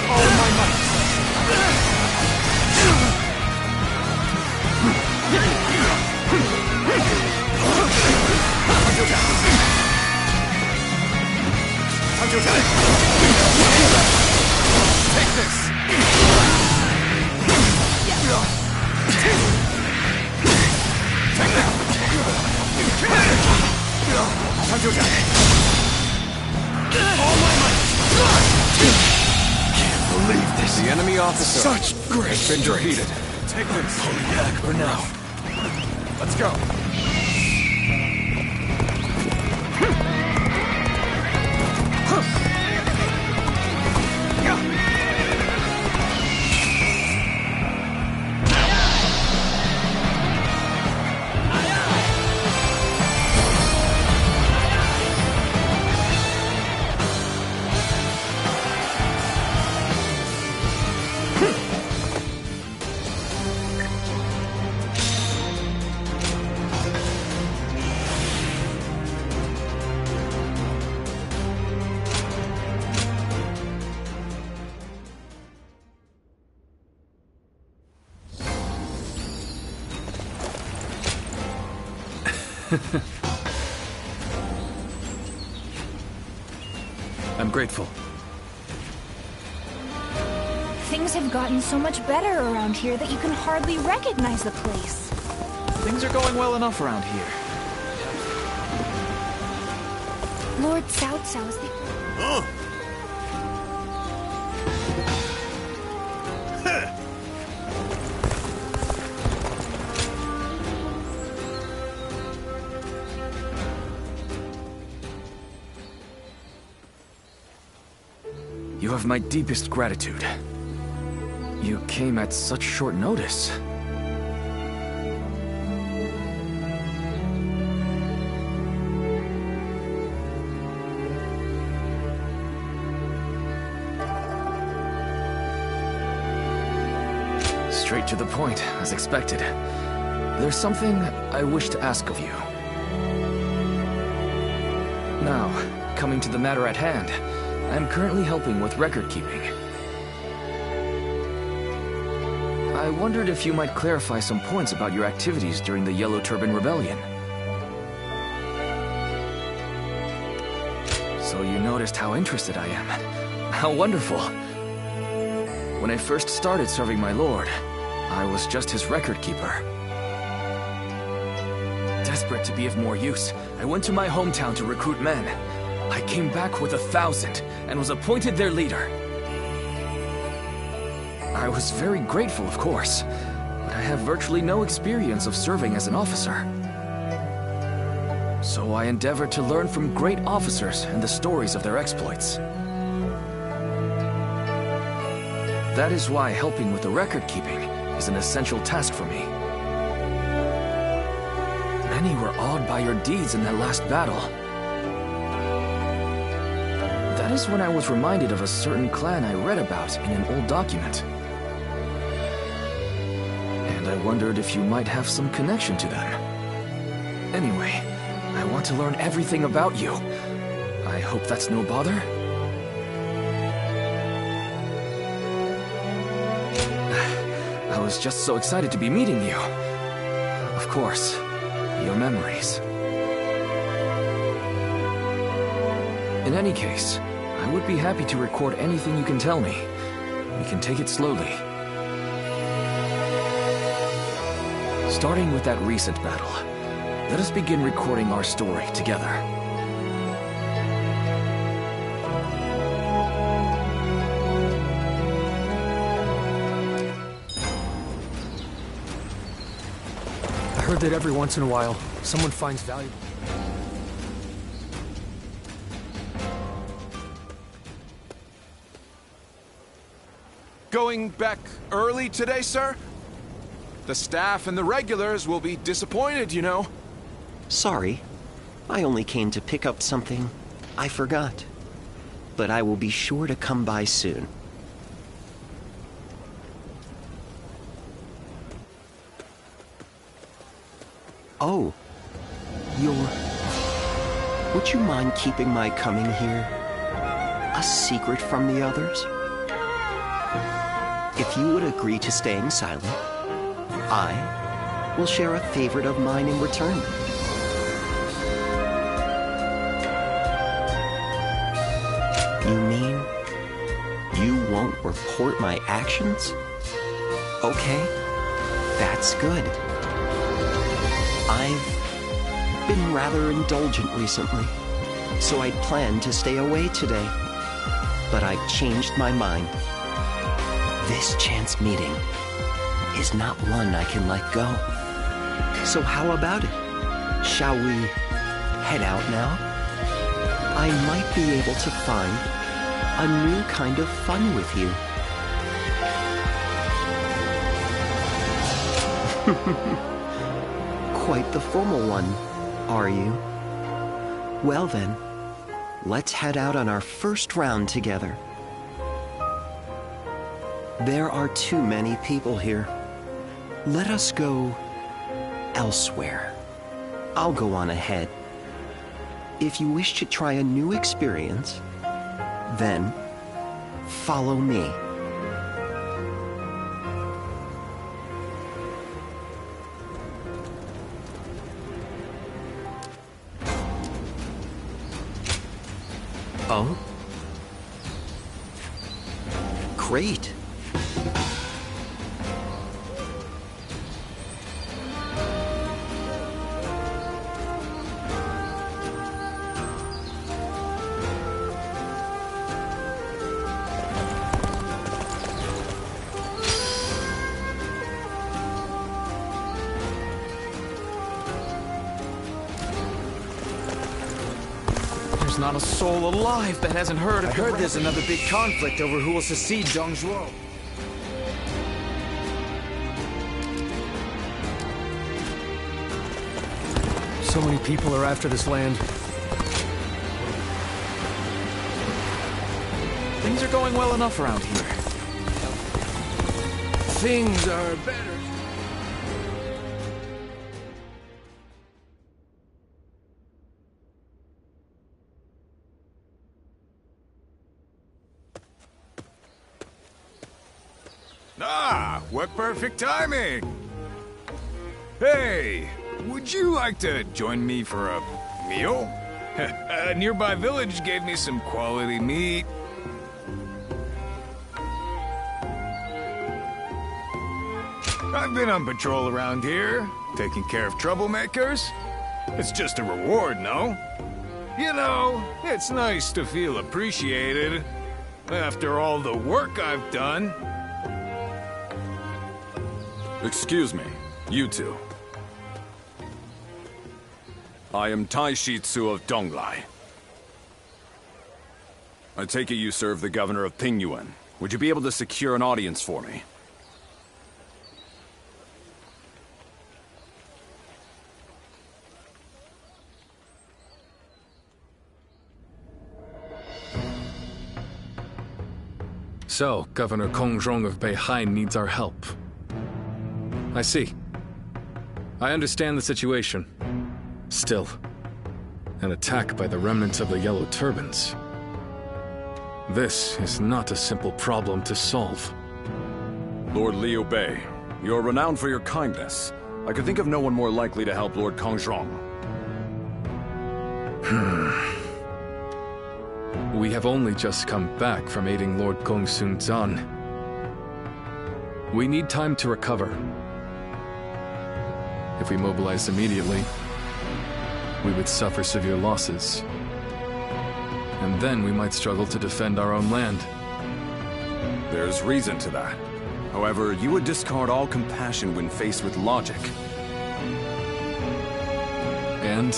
All my might. Take this! Take that! All my might! Can't believe this. The enemy officer Such great has been defeated. Take this. Pull me back for now. Let's go. I'm grateful. Things have gotten so much better around here that you can hardly recognize the place. Things are going well enough around here. Lord Cao Cao's the... You have my deepest gratitude. You came at such short notice. Straight to the point, as expected. There's something I wish to ask of you. Now, coming to the matter at hand, I'm currently helping with record keeping. I wondered if you might clarify some points about your activities during the Yellow Turban Rebellion. So you noticed how interested I am. How wonderful! When I first started serving my lord, I was just his record keeper. Desperate to be of more use, I went to my hometown to recruit men. I came back with 1,000, and was appointed their leader. I was very grateful, of course, but I have virtually no experience of serving as an officer. So I endeavored to learn from great officers and the stories of their exploits. That is why helping with the record keeping is an essential task for me. Many were awed by your deeds in that last battle. That is when I was reminded of a certain clan I read about in an old document. And I wondered if you might have some connection to them. Anyway, I want to learn everything about you. I hope that's no bother? I was just so excited to be meeting you. Of course, your memories. In any case, I would be happy to record anything you can tell me. We can take it slowly. Starting with that recent battle, let us begin recording our story together. I heard that every once in a while, someone finds valuable... Going back early today, sir? The staff and the regulars will be disappointed, you know. Sorry. I only came to pick up something I forgot. But I will be sure to come by soon. Oh. Would you mind keeping my coming here? a secret from the others? If you would agree to staying silent, I will share a favorite of mine in return. You mean you won't report my actions? Okay, that's good. I've been rather indulgent recently, so I'd planned to stay away today. But I've changed my mind. This chance meeting is not one I can let go. So how about it? Shall we head out now? I might be able to find a new kind of fun with you. Quite the formal one, are you? Well then, let's head out on our first round together. There are too many people here. Let us go elsewhere. I'll go on ahead. If you wish to try a new experience, then follow me. Oh? Great. There's not a soul alive that hasn't heard of I heard there's another big conflict over who will succeed Dong Zhuo. So many people are after this land. Things are going well enough around here. Things are better. Ah, what perfect timing! Hey, would you like to join me for a meal? A nearby village gave me some quality meat. I've been on patrol around here, taking care of troublemakers. It's just a reward, no? You know, it's nice to feel appreciated after all the work I've done. Excuse me, you two. I am Taishitsu of Donglai. I take it you serve the governor of Pingyuan. Would you be able to secure an audience for me? So, Governor Kongrong of Beihai needs our help. I see. I understand the situation. Still, an attack by the remnants of the Yellow Turbans. This is not a simple problem to solve. Lord Liu Bei, you're renowned for your kindness. I could think of no one more likely to help Lord Kongrong. We have only just come back from aiding Lord Gongsun Zan. We need time to recover. If we mobilized immediately, we would suffer severe losses. And then we might struggle to defend our own land. There's reason to that. However, you would discard all compassion when faced with logic. And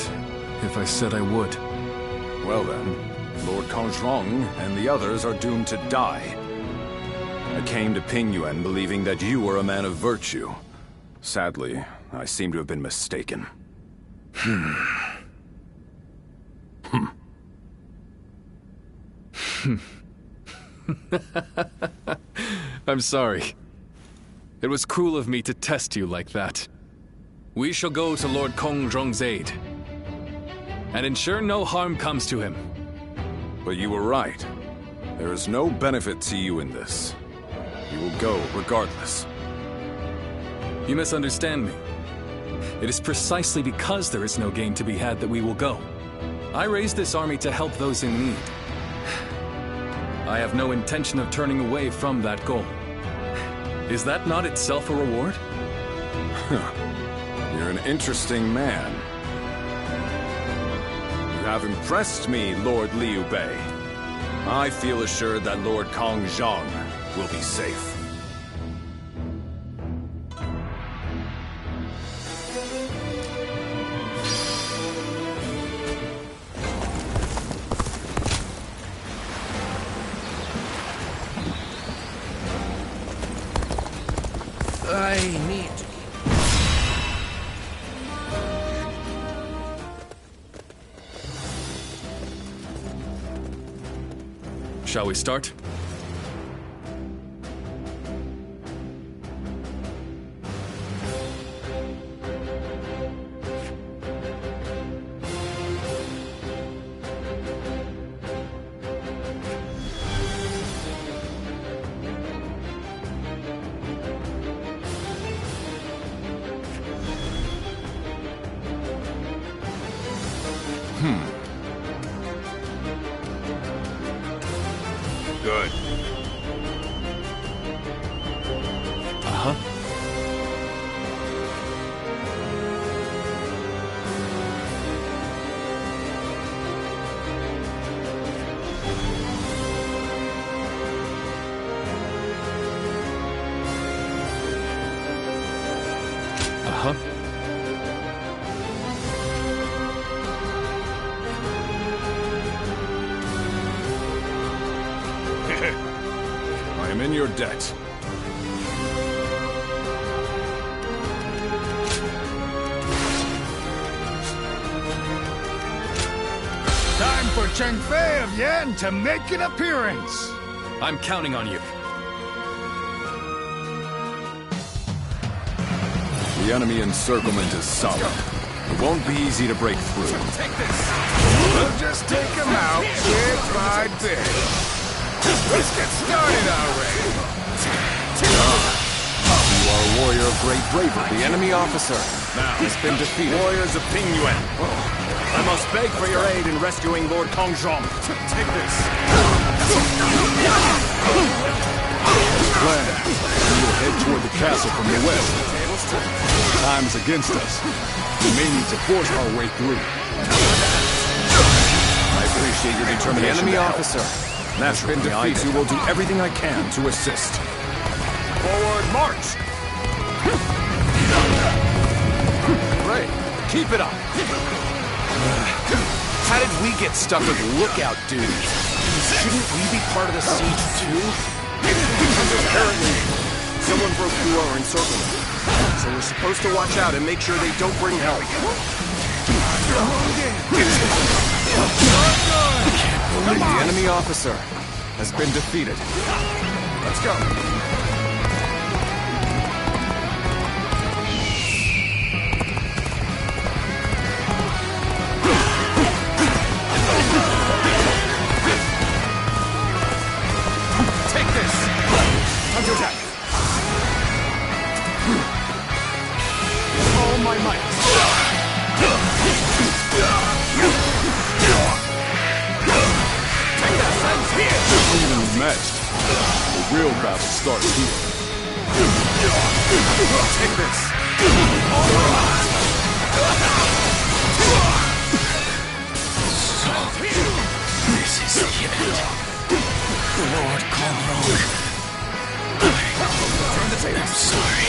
if I said I would? Well then, Lord Kongrong and the others are doomed to die. I came to Pingyuan believing that you were a man of virtue. Sadly, I seem to have been mistaken. I'm sorry. It was cruel of me to test you like that. We shall go to Lord Kongrong's aid, and ensure no harm comes to him. But you were right. There is no benefit to you in this. You will go regardless. You misunderstand me. It is precisely because there is no gain to be had that we will go. I raised this army to help those in need. I have no intention of turning away from that goal. Is that not itself a reward? You're an interesting man. You have impressed me, Lord Liu Bei. I feel assured that Lord Kongzhang will be safe. I need to Shall we start? Good. Uh-huh. Uh-huh. I am in your debt. Time for Cheng Fei of Yan to make an appearance. I'm counting on you. The enemy encirclement is solid. It won't be easy to break through. Take this. We'll just take him out bit by bit. Let's get started already. You are a warrior of great bravery. The enemy officer now has been defeated. Warriors of Pingyuan, I must beg for your aid in rescuing Lord Kongzhang. Take this. Plan. We will head toward the castle from the west. Time is against us. We may need to force our way through. I appreciate your determination. The enemy officer. Naturally, I too will do everything I can to assist. Forward march! Great. Keep it up. How did we get stuck with lookout duty? Shouldn't we be part of the siege too? Apparently, someone broke through our encirclement. So we're supposed to watch out and make sure they don't bring help. The enemy officer has been defeated. Let's go. Take this! Time to attack! All my might! Even matched. The real battle starts here. Take this! So, this is the end. Lord Kongzhang. I'm sorry.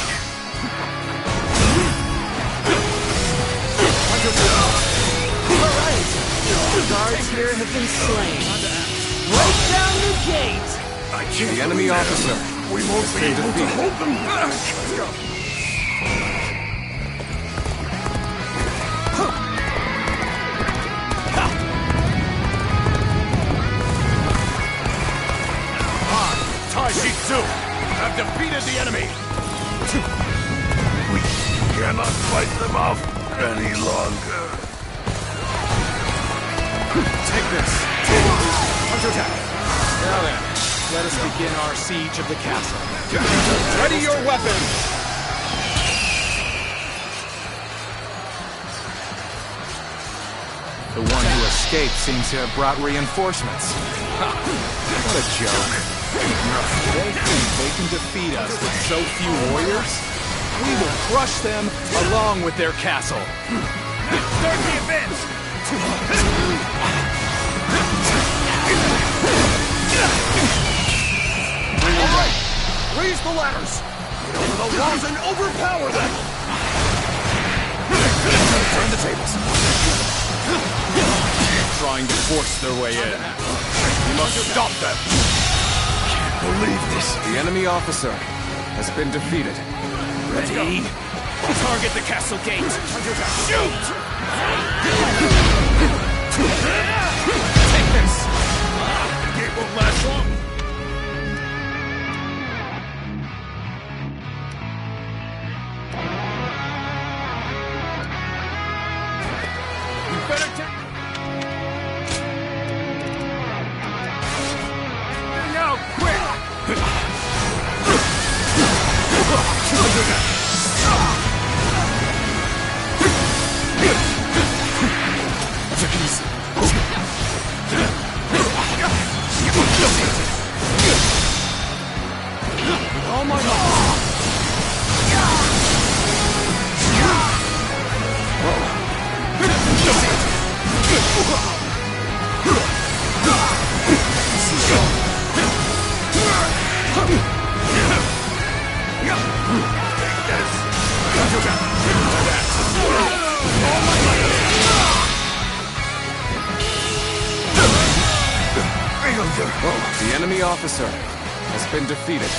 Alright! The guards here have been slain. Right down the gate! The enemy officer. We won't be able to hold them back. Let's go. Trasy have defeated the enemy! We cannot fight them off any longer. Take this! Counterattack! Now then, let us begin our siege of the castle. Ready your weapons! The one who escaped seems to have brought reinforcements. What a joke. They think they can defeat us with so few warriors? We will crush them along with their castle. Start the advance! Bring them right. Raise the ladders! Get over the walls and overpower them! Turn the tables. Trying to force their way in. We must stop them! Can't believe this. The enemy officer has been defeated. Ready? Target the castle gate! Shoot! Take this! The gate won't last long. You better take... Now, quick! All my The enemy officer has been defeated.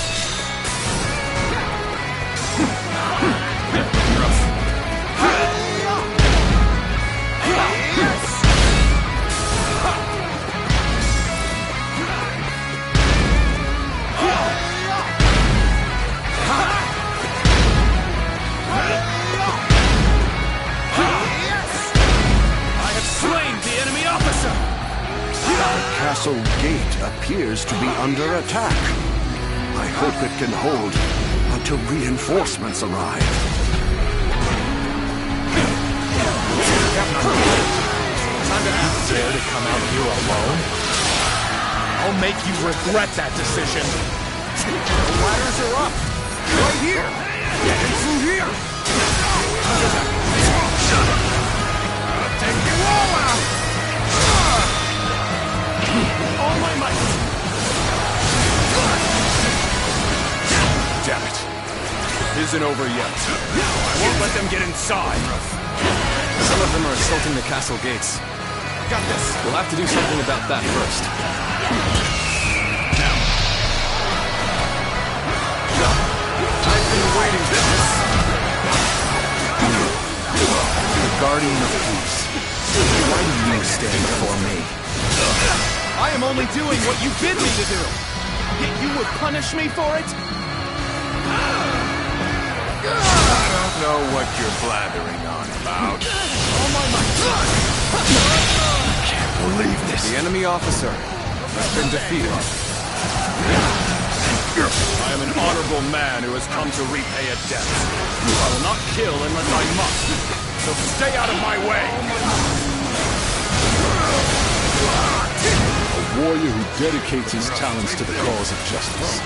I have slain the enemy officer! Our castle gate appears to be under attack. I hope it can hold until reinforcements arrive. You dare to come out here alone? I'll make you regret that decision. The ladders are up! Right here! Get in through here! I'll take you all out! All my might! Damn it. It isn't over yet. I won't let them get inside. Some of them are assaulting the castle gates. Got this. We'll have to do something about that first. Now. I've been waiting for this. The Guardian of Peace. Why do you stand before me? I am only doing what you bid me to do. Yet you would punish me for it? I don't know what you're blathering on about. Oh my I can't believe this. The enemy officer has been defeated. I am an honorable man who has come to repay a debt. I will not kill unless I must. So stay out of my way. A warrior who dedicates his talents to the cause of justice.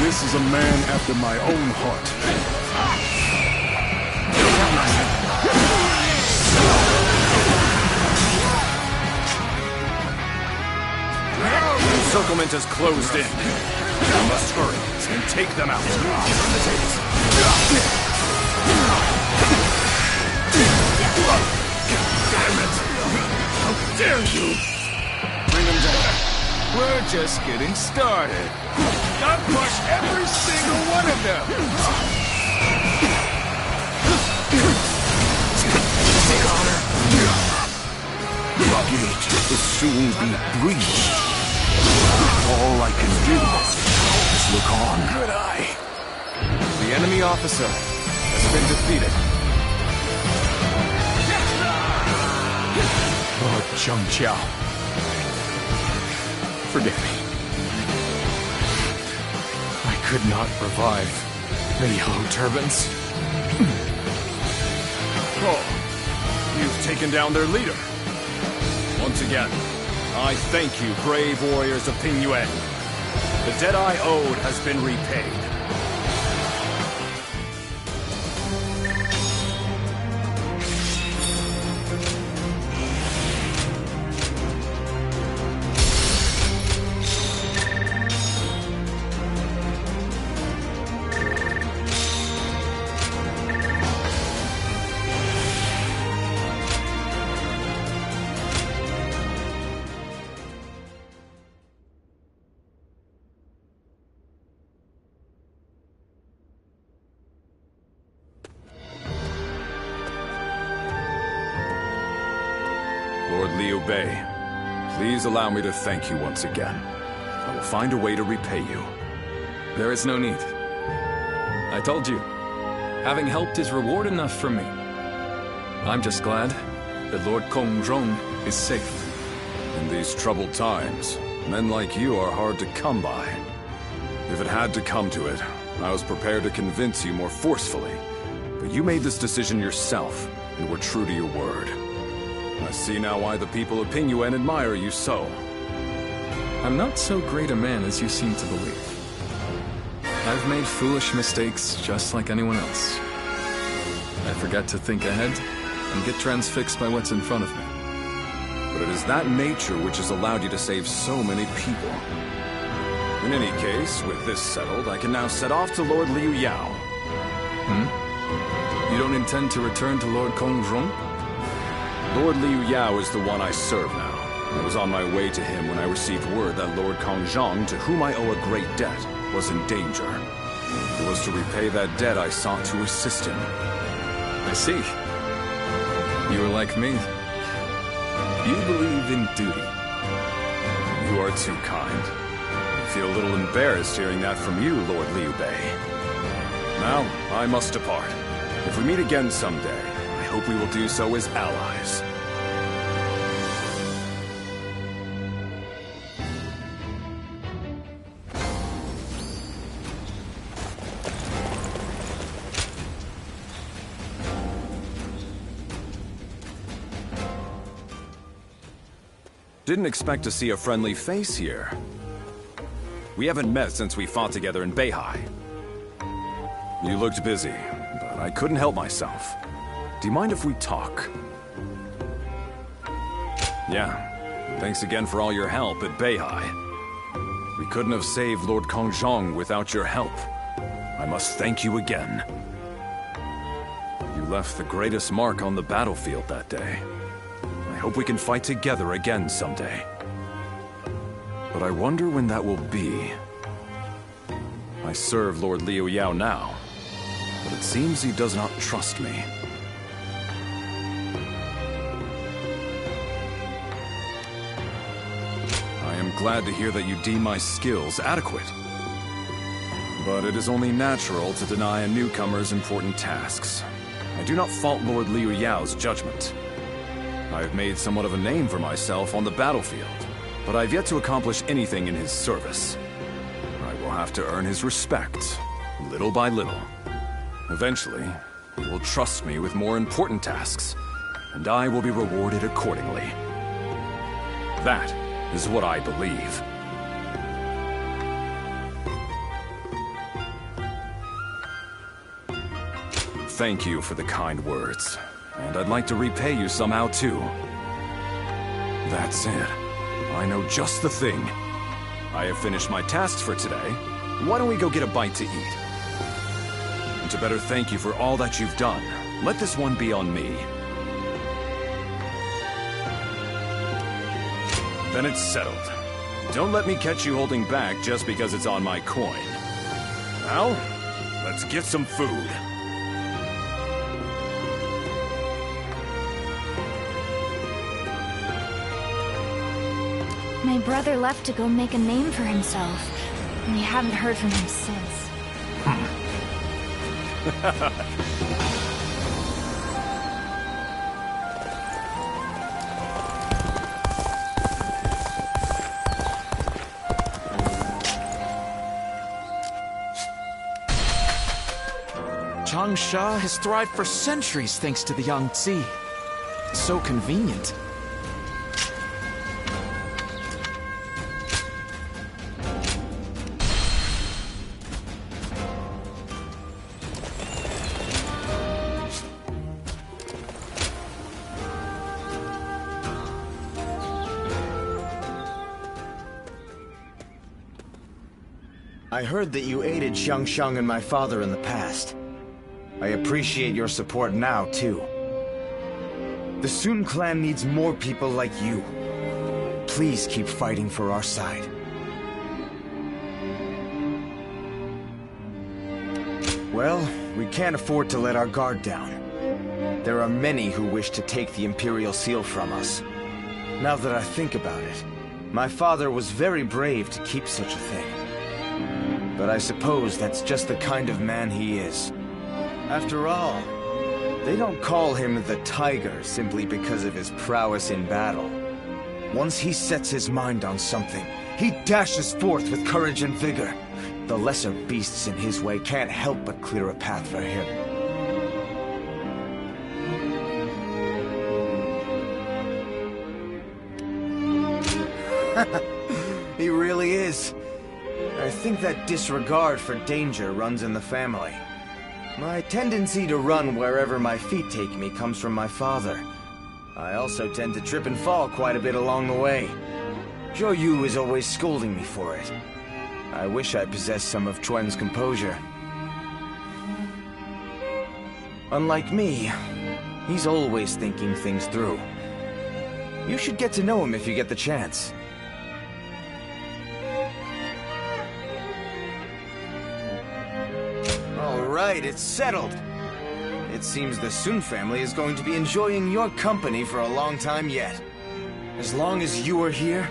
This is a man after my own heart. Encirclement is closed in. We must hurry and take them out. Turn the tables. Damn it! How dare you! Bring them down. We're just getting started. I'll crush every single one of them! Connor. The gate will soon be breached. All I can do is look on. Good eye. The enemy officer has been defeated. Lord Zhengqiao, forgive me. could not revive the Yellow Turbans. Oh, you've taken down their leader. Once again, I thank you, brave warriors of Ping Yuan. The debt I owed has been repaid. Lord Liu Bei, please allow me to thank you once again. I will find a way to repay you. There is no need. I told you, having helped is reward enough for me. I'm just glad that Lord Kongrong is safe. In these troubled times, men like you are hard to come by. If it had to come to it, I was prepared to convince you more forcefully. But you made this decision yourself, and were true to your word. I see now why the people of Ping Yuan admire you so. I'm not so great a man as you seem to believe. I've made foolish mistakes just like anyone else. I forget to think ahead and get transfixed by what's in front of me. But it is that nature which has allowed you to save so many people. In any case, with this settled, I can now set off to Lord Liu Yao. You don't intend to return to Lord Kongrong? Lord Liu Yao is the one I serve now. I was on my way to him when I received word that Lord Kongjong, to whom I owe a great debt, was in danger. It was to repay that debt I sought to assist him. I see. You are like me. You believe in duty. You are too kind. I feel a little embarrassed hearing that from you, Lord Liu Bei. Now, I must depart. If we meet again someday, I hope we will do so as allies. Didn't expect to see a friendly face here. We haven't met since we fought together in Beihai. You looked busy, but I couldn't help myself. Do you mind if we talk? Yeah, thanks again for all your help at Beihai. We couldn't have saved Lord Kongjong without your help. I must thank you again. You left the greatest mark on the battlefield that day. I hope we can fight together again someday. But I wonder when that will be. I serve Lord Liu Yao now, but it seems he does not trust me. I am glad to hear that you deem my skills adequate. But it is only natural to deny a newcomer's important tasks. I do not fault Lord Liu Yao's judgment. I have made somewhat of a name for myself on the battlefield, but I have yet to accomplish anything in his service. I will have to earn his respect, little by little. Eventually, he will trust me with more important tasks, and I will be rewarded accordingly. That is what I believe. Thank you for the kind words. And I'd like to repay you somehow, too. That's it. I know just the thing. I have finished my tasks for today. Why don't we go get a bite to eat? And to better thank you for all that you've done, let this one be on me. Then it's settled. Don't let me catch you holding back just because it's on my coin. Now, let's get some food. My brother left to go make a name for himself, and we haven't heard from him since. Changsha has thrived for centuries thanks to the Yangtze. It's so convenient. I heard that you aided Xiangsheng and my father in the past. I appreciate your support now, too. The Sun clan needs more people like you. Please keep fighting for our side. Well, we can't afford to let our guard down. There are many who wish to take the Imperial Seal from us. Now that I think about it, my father was very brave to keep such a thing. But I suppose that's just the kind of man he is. After all, they don't call him the Tiger simply because of his prowess in battle. Once he sets his mind on something, he dashes forth with courage and vigor. The lesser beasts in his way can't help but clear a path for him. He really is. I think that disregard for danger runs in the family. My tendency to run wherever my feet take me comes from my father. I also tend to trip and fall quite a bit along the way. Zhou Yu is always scolding me for it. I wish I possessed some of Chuan's composure. Unlike me, he's always thinking things through. You should get to know him if you get the chance. Right, it's settled. It seems the Sun family is going to be enjoying your company for a long time yet. As long as you are here,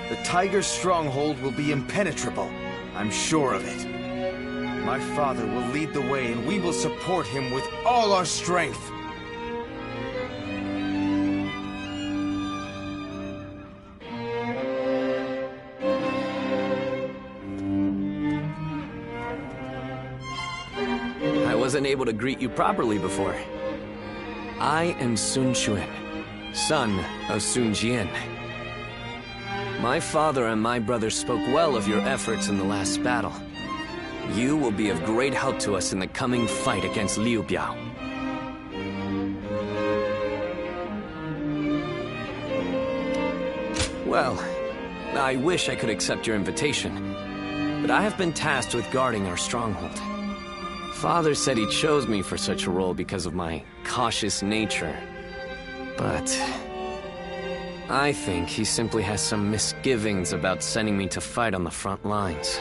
the Tiger's stronghold will be impenetrable. I'm sure of it. My father will lead the way and we will support him with all our strength. Wasn't able to greet you properly before. I am Sun Quan, son of Sun Jian. My father and my brothers spoke well of your efforts in the last battle. You will be of great help to us in the coming fight against Liu Biao. Well, I wish I could accept your invitation, but I have been tasked with guarding our stronghold. Father said he chose me for such a role because of my cautious nature. But I think he simply has some misgivings about sending me to fight on the front lines.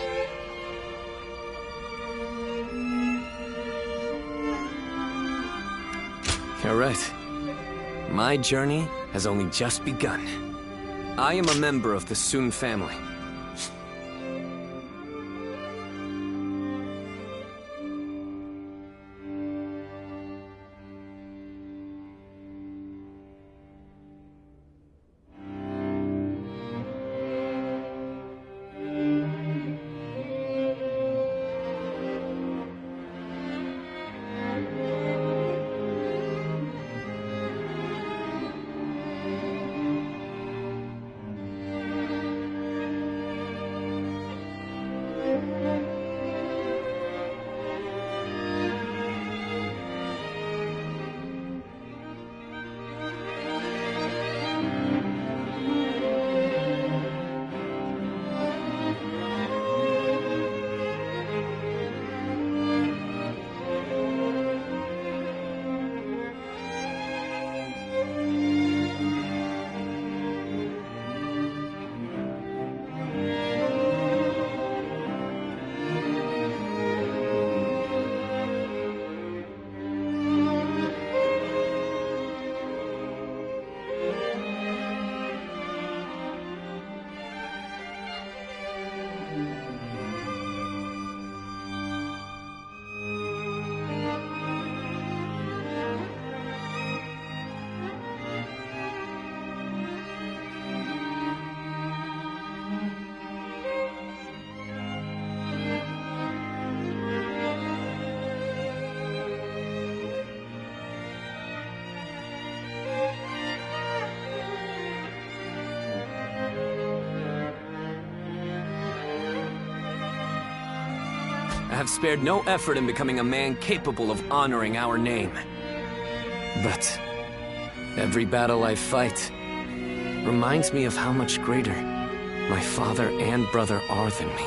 You're right. My journey has only just begun. I am a member of the Sun family. I have spared no effort in becoming a man capable of honoring our name. But every battle I fight reminds me of how much greater my father and brother are than me.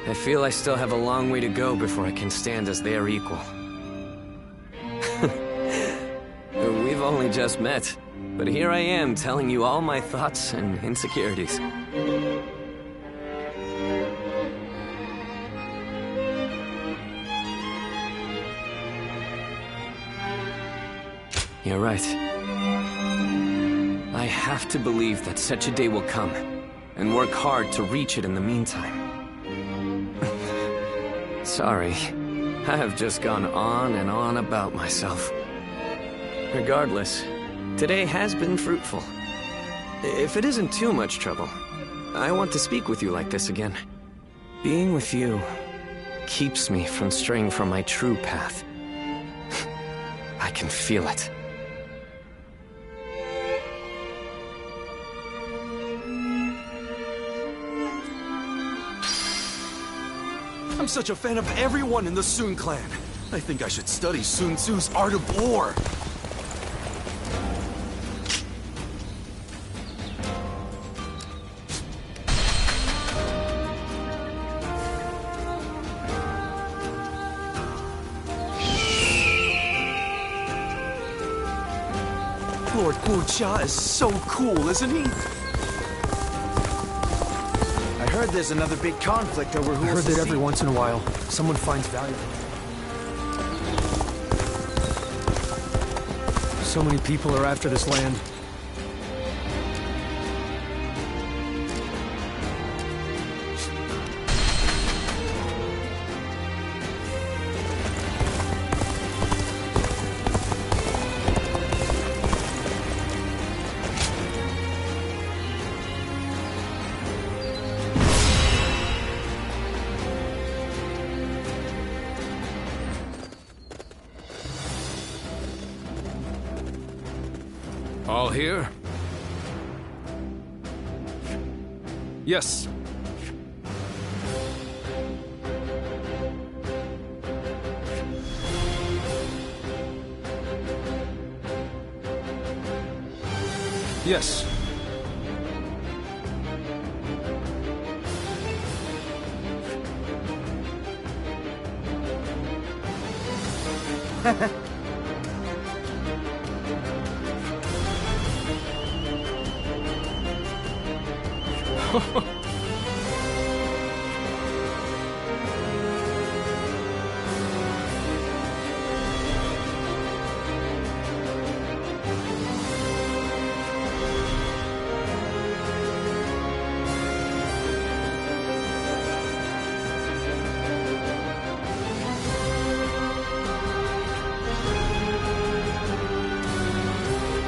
I feel I still have a long way to go before I can stand as their equal. We've only just met, but here I am telling you all my thoughts and insecurities. You're right. I have to believe that such a day will come, and work hard to reach it in the meantime. Sorry, I have just gone on and on about myself. Regardless, today has been fruitful. If it isn't too much trouble, I want to speak with you like this again. Being with you keeps me from straying from my true path. I can feel it. I'm such a fan of everyone in the Sun clan. I think I should study Sun Tzu's art of war. Lord Guojia is so cool, isn't he? I heard there's another big conflict over who I heard that every once in a while, someone finds valuable. So many people are after this land. All here? Yes. Yes.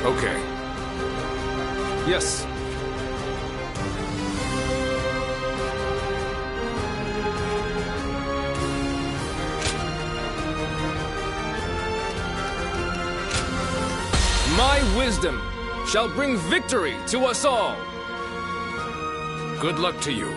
Okay. Yes. My wisdom shall bring victory to us all. Good luck to you.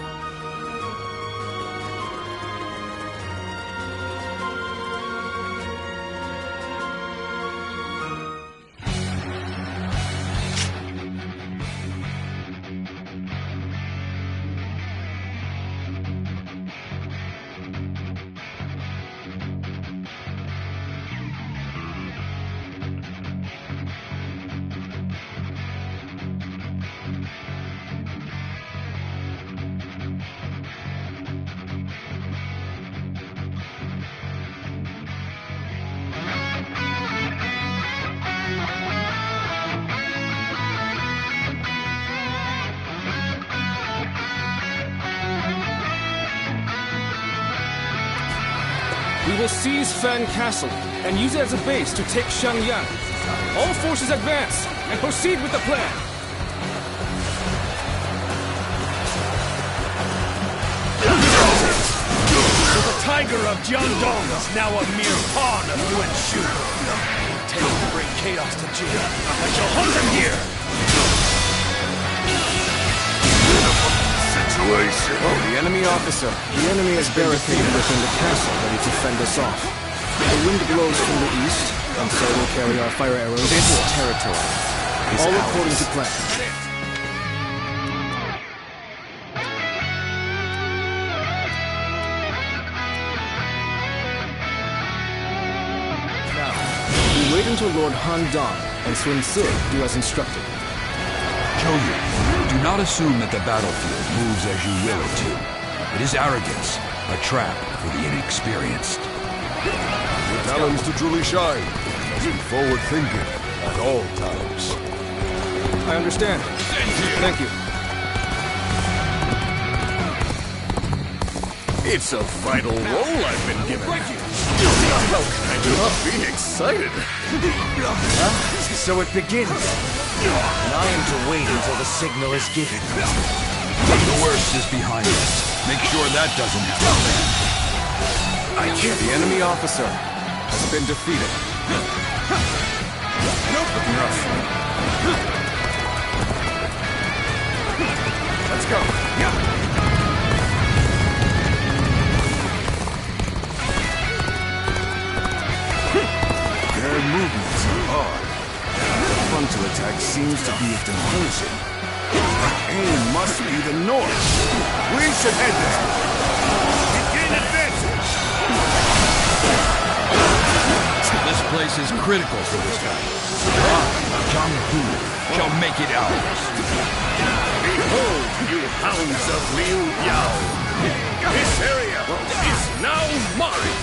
We will seize Fan Castle and use it as a base to take Xiangyang. All forces advance and proceed with the plan. So the tiger of Jiangdong is now a mere pawn of Yuan Shu. He intends to bring chaos to Jin. I shall hunt him here! The enemy officer. The enemy is barricaded within the castle, ready to fend us off. The wind blows from the east, and so we'll carry our fire arrows. This territory is all according to plan. Now, we wait until Lord Han Dong and Sun Ce do as instructed. Zhou, do not assume that the battlefield moves as you will it to. It is arrogance, a trap for the inexperienced. Your talents to truly shine. Must be forward-thinking at all times. I understand. Thank you. It's a vital role I've been given. How can I not be excited? So it begins. And I am to wait until the signal is given. The worst is behind us. Make sure that doesn't happen. I can't. The enemy officer has been defeated. Let's go. Their movements are odd. The frontal attack seems to be a diversion. Our aim must be the north. We should head there. Gain advantage. This place is critical for this guy. Zhang Hu shall make it ours. Behold, you hounds of Liu Yao. This area is now mine.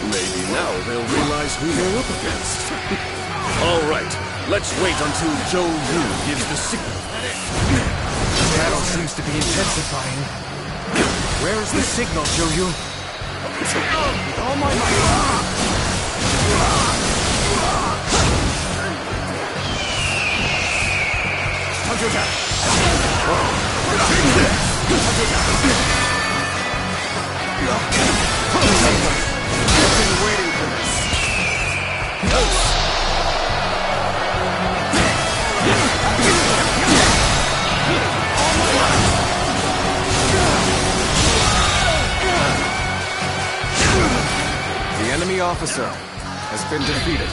Maybe now they'll realize who they're up against. All right, let's wait until Zhou Yu gives the signal. The battle seems to be intensifying. Where is the signal, Zhou Yu? With all my might. Time to attack. I've been waiting for this. The enemy officer has been defeated.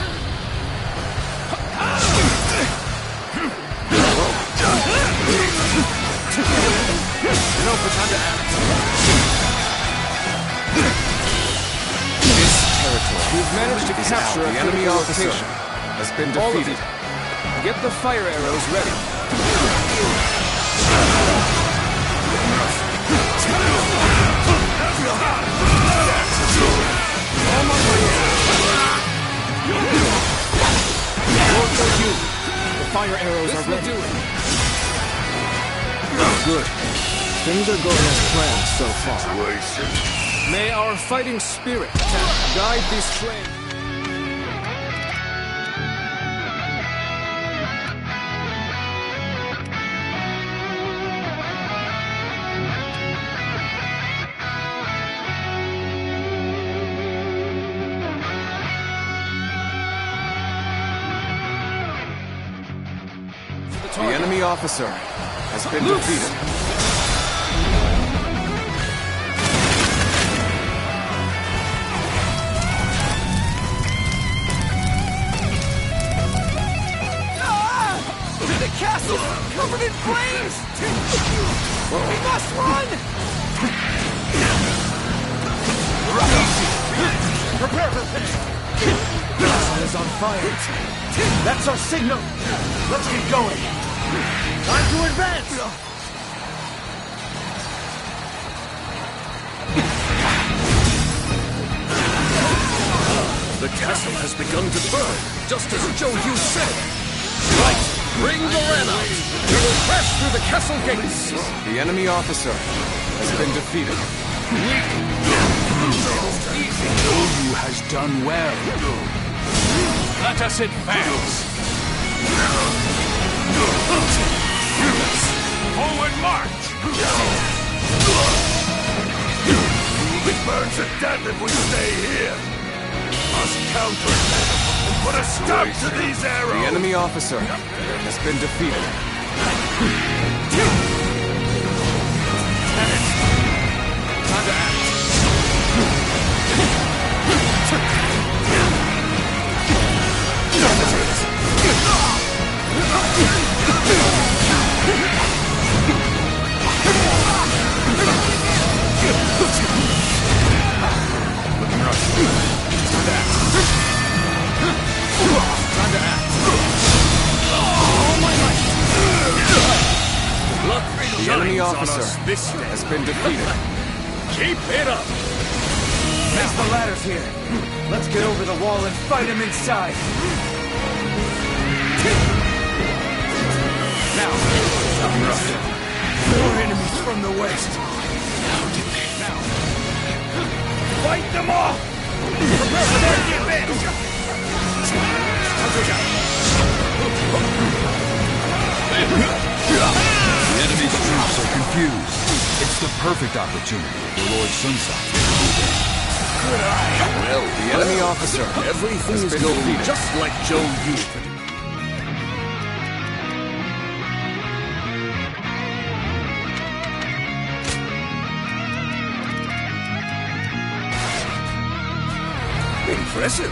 No time to act. This territory. We've managed to capture the enemy officer has been defeated. Get the fire arrows ready. The fire arrows are ready. Good. Things are going as planned so far. May our fighting spirit guide these flames. The enemy officer has been defeated. The castle covered in flames! We must run! Prepare for this! The castle is on fire. That's our signal. Let's get going. Time to advance! The castle has begun to burn, just as Zhou Yu said. Right! Bring the ram out! We will crash through the castle gates! The enemy officer has been defeated. Zhou Yu has done well. Let us advance! Forward march! We'll be burned to death if we stay here! Must counter and put a stop to these arrows! The enemy officer has been defeated. officer has been defeated. Keep it up! Place the ladders here. Let's get over the wall and fight him inside. Now, more enemies from the west. How did they? Now, fight them off! Prepare for their defense! The enemy's troops are confused. It's the perfect opportunity for Lord Sunsoft. Well, the enemy officer. Everything is going just like Joe used. Impressive.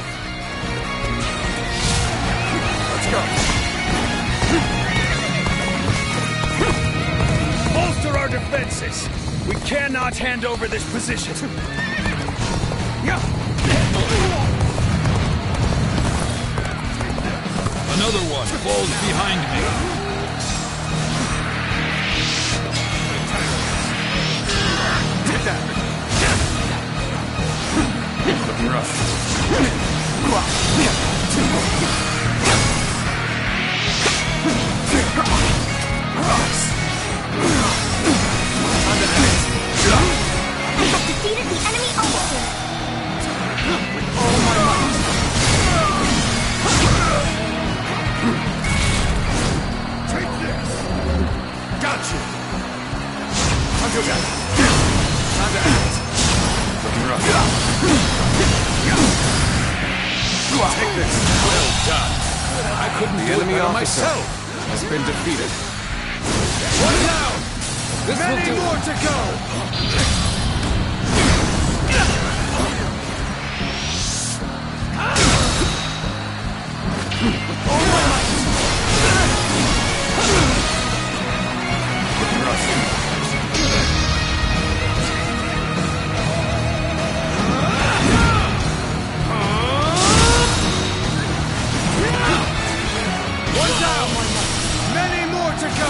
Let's go. Bolster our defenses! We cannot hand over this position! Another one falls behind me. Looking rough. You have defeated the enemy officer! With all my might. Take this! Gotcha! Time to act. Looking rough. Take this. Well done. I couldn't The do enemy it better officer myself. has been defeated. One down! This Many will do. more to go! All my might. Looking rough. One down! Many more to go!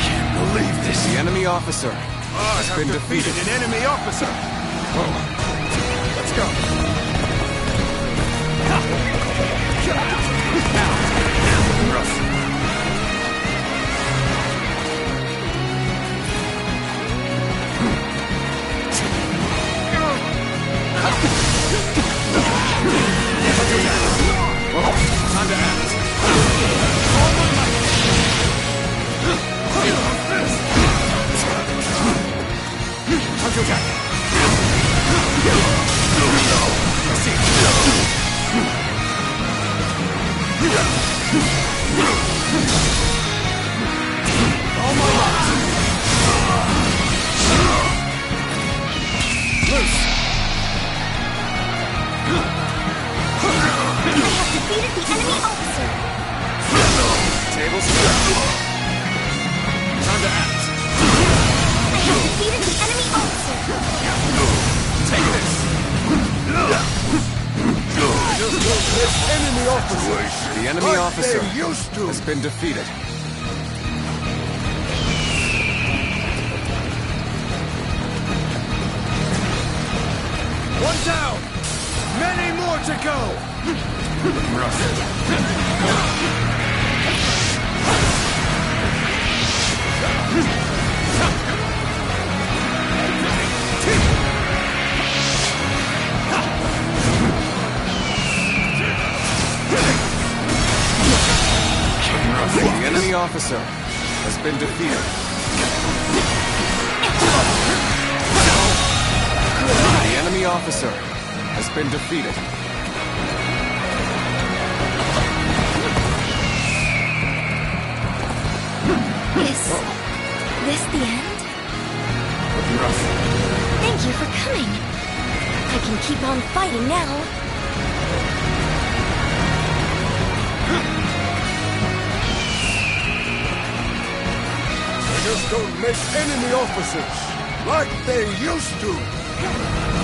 Can't believe this. The enemy officer has been defeated. An enemy officer! Let's go. Now, rough. Time to act. All my might. Time to attack. All my might. Loose. I have defeated the enemy officer! Tables turn. Time to act. I have defeated the enemy officer! Take this. Enemy officer! The enemy Like officer they used to. has been defeated. One down! Many more to go! Looking rough. The enemy officer has been defeated. The enemy officer has been defeated. Is this the end? Looking rough. Thank you for coming. I can keep on fighting now. They just don't make enemy officers like they used to.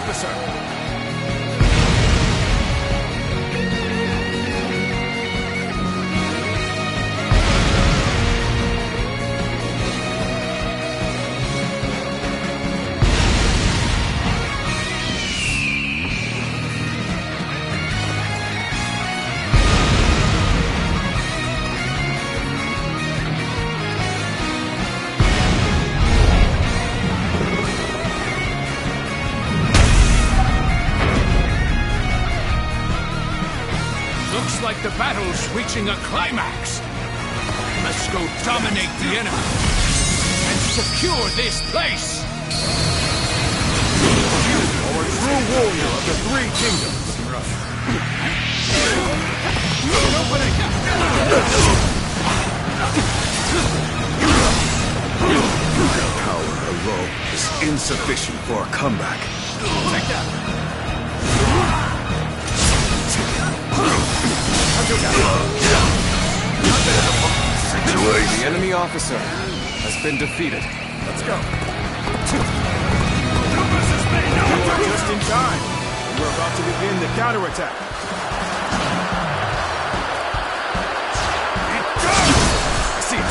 officer! Looks like the battle's reaching a climax. Let's go dominate the enemy and secure this place. You are a true warrior of the Three Kingdoms. Their power alone is insufficient for a comeback. Take that. The enemy officer has been defeated. Let's go. You are just in time. We're about to begin the counterattack. I see it.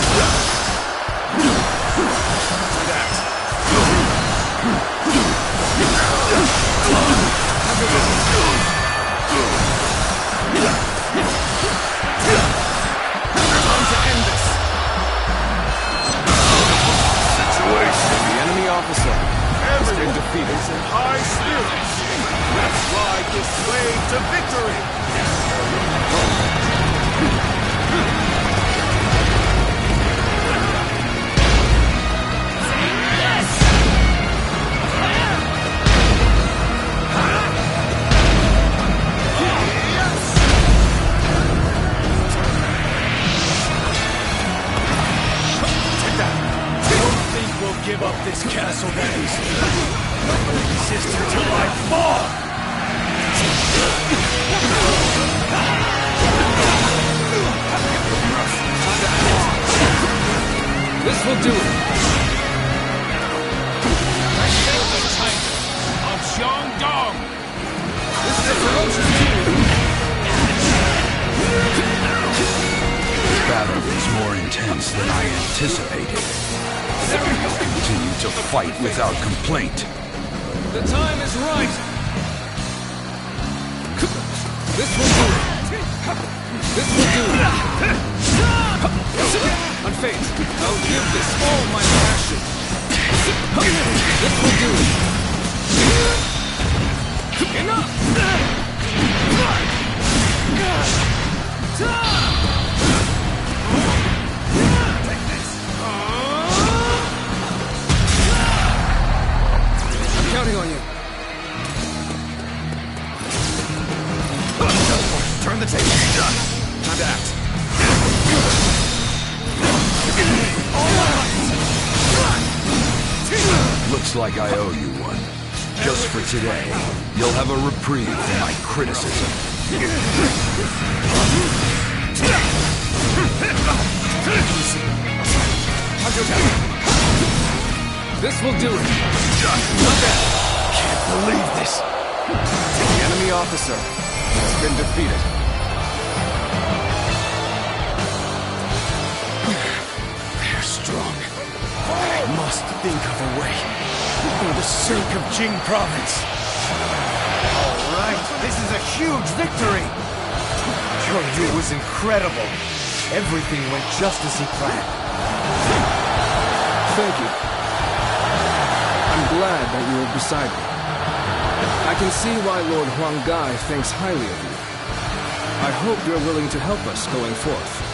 Time to end this. The enemy officer has been Everyone defeated. is in high spirits. Let's ride this way to victory. Take that. I don't think we'll give up this castle that easily. I'm gonna resist until I fall. This will do it. I feel the tiger of Xiongdong. This is a ferocious team. This battle is more intense than I anticipated. Continue to fight without complaint. The time is right. This will do it. This will do it. On fate, I'll give this all my passion. This will do it. Enough! Take this. I'm counting on you. Turn the table. Time to act. Looks like I owe you one. Just for today, you'll have a reprieve from my criticism. This will do it. Can't believe this. The enemy officer has been defeated. They're strong. I must think of a way. For the sake of Jing province. All right, this is a huge victory. Kyoryu was incredible. Everything went just as he planned. Thank you. I'm glad that you were beside me. I can see why Lord Huanggai thinks highly of you. I hope you're willing to help us going forth.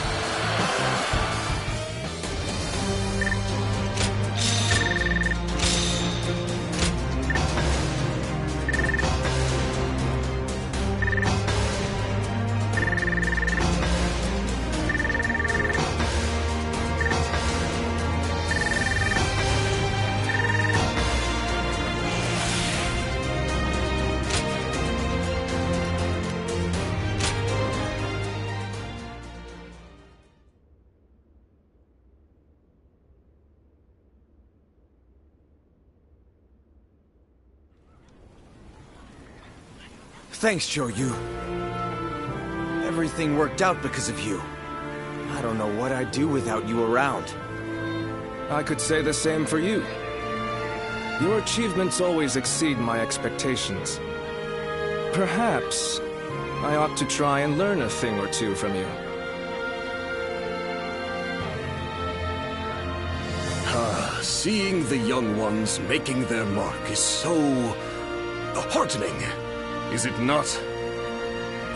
Thanks, Choyu. Everything worked out because of you. I don't know what I'd do without you around. I could say the same for you. Your achievements always exceed my expectations. Perhaps I ought to try and learn a thing or two from you. Seeing the young ones making their mark is so heartening, is it not?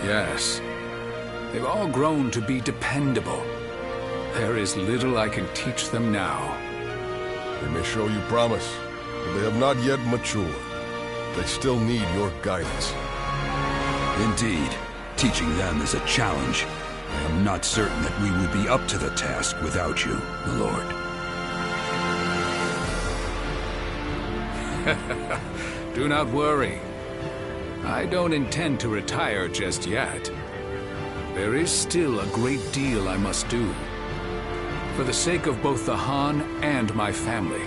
Yes. They've all grown to be dependable. There is little I can teach them now. They may show you promise, but they have not yet matured. They still need your guidance. Indeed, teaching them is a challenge. I am not certain that we would be up to the task without you, my lord. Do not worry. I don't intend to retire just yet. There is still a great deal I must do. For the sake of both the Han and my family.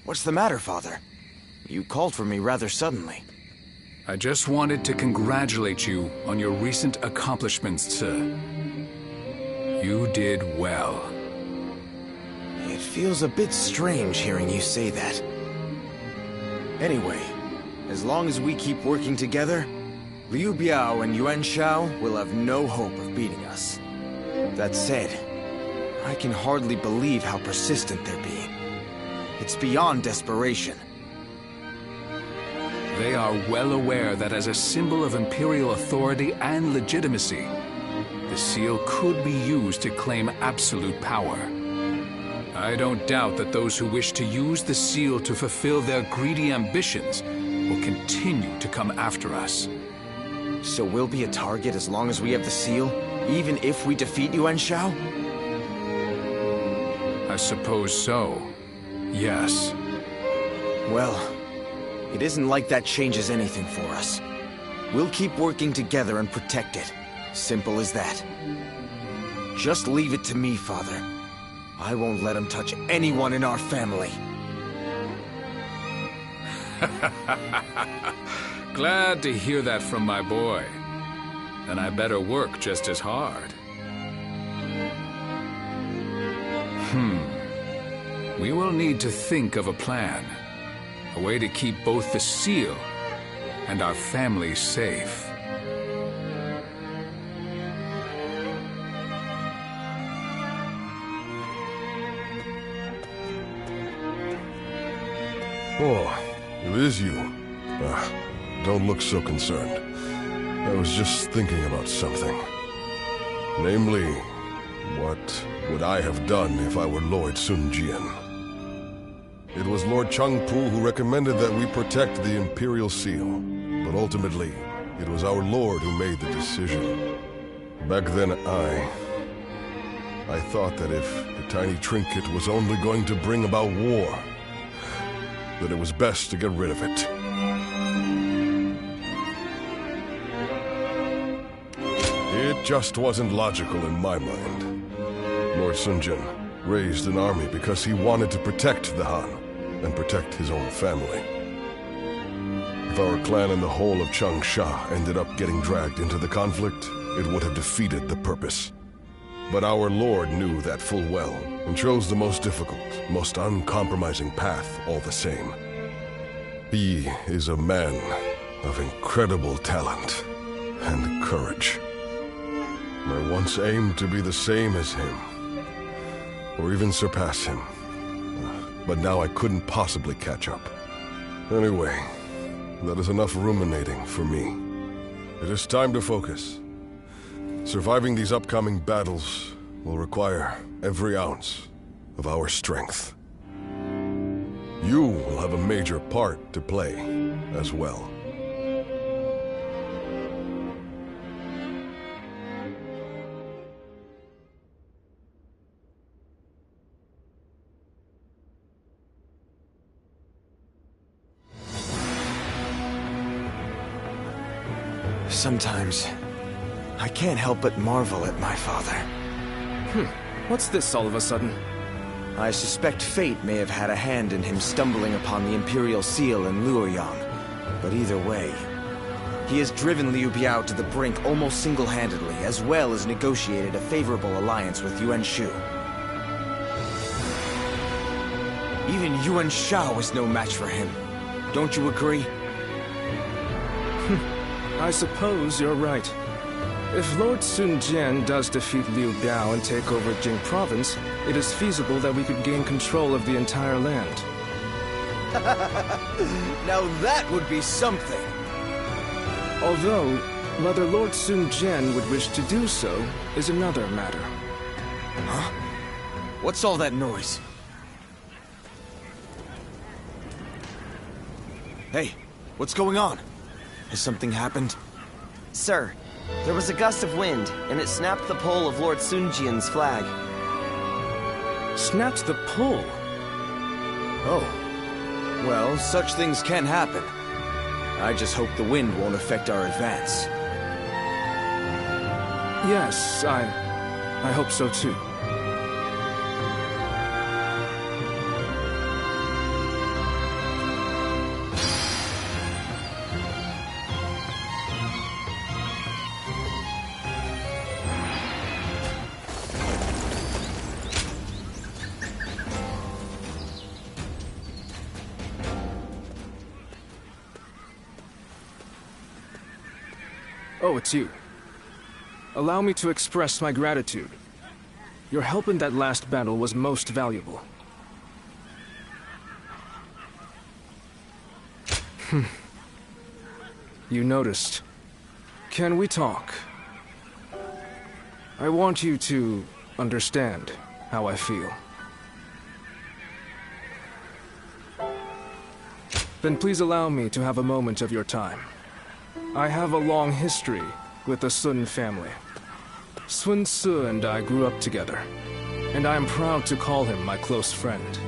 What's the matter, Father? You called for me rather suddenly. I just wanted to congratulate you on your recent accomplishments, sir. You did well. It feels a bit strange hearing you say that. Anyway, as long as we keep working together, Liu Biao and Yuan Shao will have no hope of beating us. That said, I can hardly believe how persistent they're being. It's beyond desperation. They are well aware that as a symbol of Imperial authority and legitimacy, the seal could be used to claim absolute power. I don't doubt that those who wish to use the seal to fulfill their greedy ambitions will continue to come after us. So we'll be a target as long as we have the seal, even if we defeat Yuan Shao? I suppose so. Yes. Well, it isn't like that changes anything for us. We'll keep working together and protect it. Simple as that. Just leave it to me, Father. I won't let him touch anyone in our family. Glad to hear that from my boy. Then I better work just as hard. We will need to think of a plan. A way to keep both the seal and our family safe. Oh, it is you. Don't look so concerned. I was just thinking about something. Namely, what would I have done if I were Lord Sun Jian? It was Lord Changpu who recommended that we protect the Imperial Seal, but ultimately, it was our Lord who made the decision. Back then, I thought that if the tiny trinket was only going to bring about war, that it was best to get rid of it. It just wasn't logical in my mind. Lord Sun Jian raised an army because he wanted to protect the Han and protect his own family. If our clan and the whole of Changsha ended up getting dragged into the conflict, it would have defeated the purpose. But our Lord knew that full well, and chose the most difficult, most uncompromising path all the same. He is a man of incredible talent and courage. I once aimed to be the same as him, or even surpass him. But now I couldn't possibly catch up. Anyway, that is enough ruminating for me. It is time to focus. Surviving these upcoming battles will require every ounce of our strength. You will have a major part to play as well. Sometimes, I can't help but marvel at my father. What's this all of a sudden? I suspect fate may have had a hand in him stumbling upon the Imperial Seal in Luoyang. But either way, he has driven Liu Biao to the brink almost single-handedly, as well as negotiated a favorable alliance with Yuan Shu. Even Yuan Shao is no match for him. Don't you agree? I suppose you're right. If Lord Sun Jian does defeat Liu Biao and take over Jing Province, it is feasible that we could gain control of the entire land. Now that would be something! Although, whether Lord Sun Jian would wish to do so is another matter. Huh? What's all that noise? Hey, what's going on? Has something happened? Sir, there was a gust of wind, and it snapped the pole of Lord Sun Jian's flag. Snapped the pole? Oh. Well, such things can happen. I just hope the wind won't affect our advance. Yes, I hope so too. Oh, it's you. Allow me to express my gratitude. Your help in that last battle was most valuable. You noticed. Can we talk? I want you to understand how I feel. Then please allow me to have a moment of your time. I have a long history with the Sun family. Sun Ce and I grew up together, and I am proud to call him my close friend.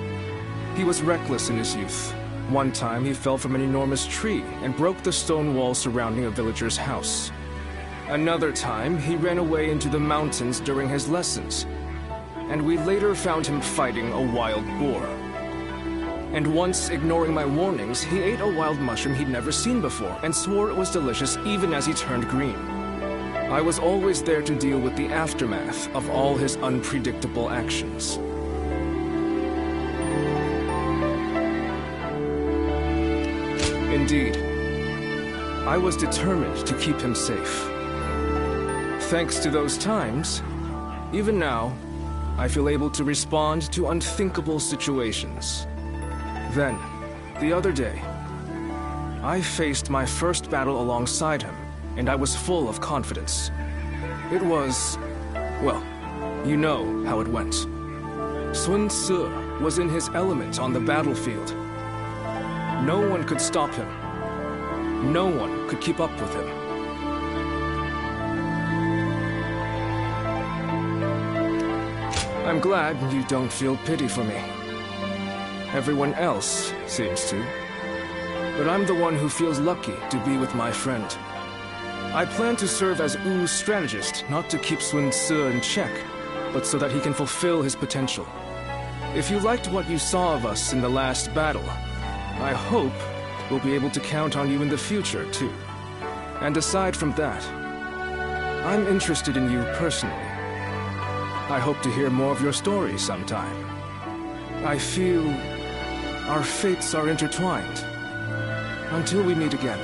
He was reckless in his youth. One time he fell from an enormous tree and broke the stone wall surrounding a villager's house. Another time he ran away into the mountains during his lessons, and we later found him fighting a wild boar. And once, ignoring my warnings, he ate a wild mushroom he'd never seen before and swore it was delicious even as he turned green. I was always there to deal with the aftermath of all his unpredictable actions. Indeed, I was determined to keep him safe. Thanks to those times, even now, I feel able to respond to unthinkable situations. Then, the other day, I faced my first battle alongside him, and I was full of confidence. It was, well, you know how it went. Sun Ce was in his element on the battlefield. No one could stop him. No one could keep up with him. I'm glad you don't feel pity for me. Everyone else seems to. But I'm the one who feels lucky to be with my friend. I plan to serve as Wu's strategist, not to keep Sun Ce in check, but so that he can fulfill his potential. If you liked what you saw of us in the last battle, I hope we'll be able to count on you in the future, too. And aside from that, I'm interested in you personally. I hope to hear more of your story sometime. I feel our fates are intertwined. Until we meet again.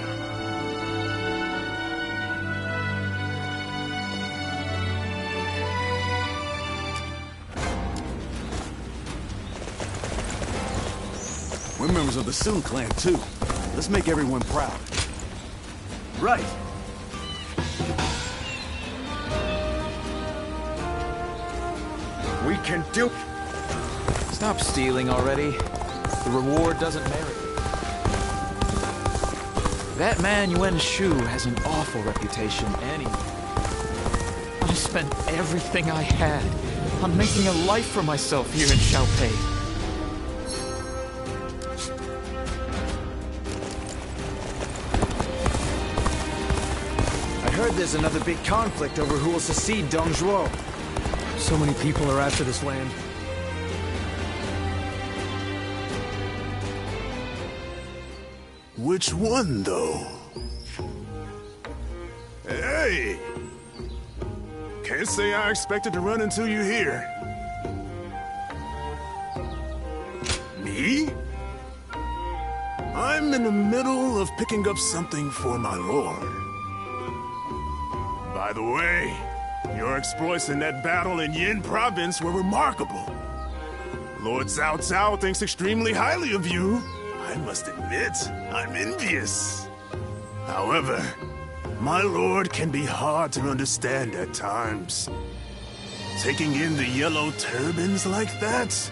We're members of the Sun clan, too. Let's make everyone proud. Right. We can do... Stop stealing already. The reward doesn't merit it. That man Yuan Shu has an awful reputation anyway. I spent everything I had on making a life for myself here in Xiaopei. I heard there's another big conflict over who will succeed Dong Zhuo. So many people are after this land. Which one, though? Hey! Can't say I expected to run into you here. Me? I'm in the middle of picking up something for my lord. By the way, your exploits in that battle in Yin province were remarkable. Lord Cao Cao thinks extremely highly of you. I must admit, I'm envious. However, my lord can be hard to understand at times. Taking in the yellow turbans like that?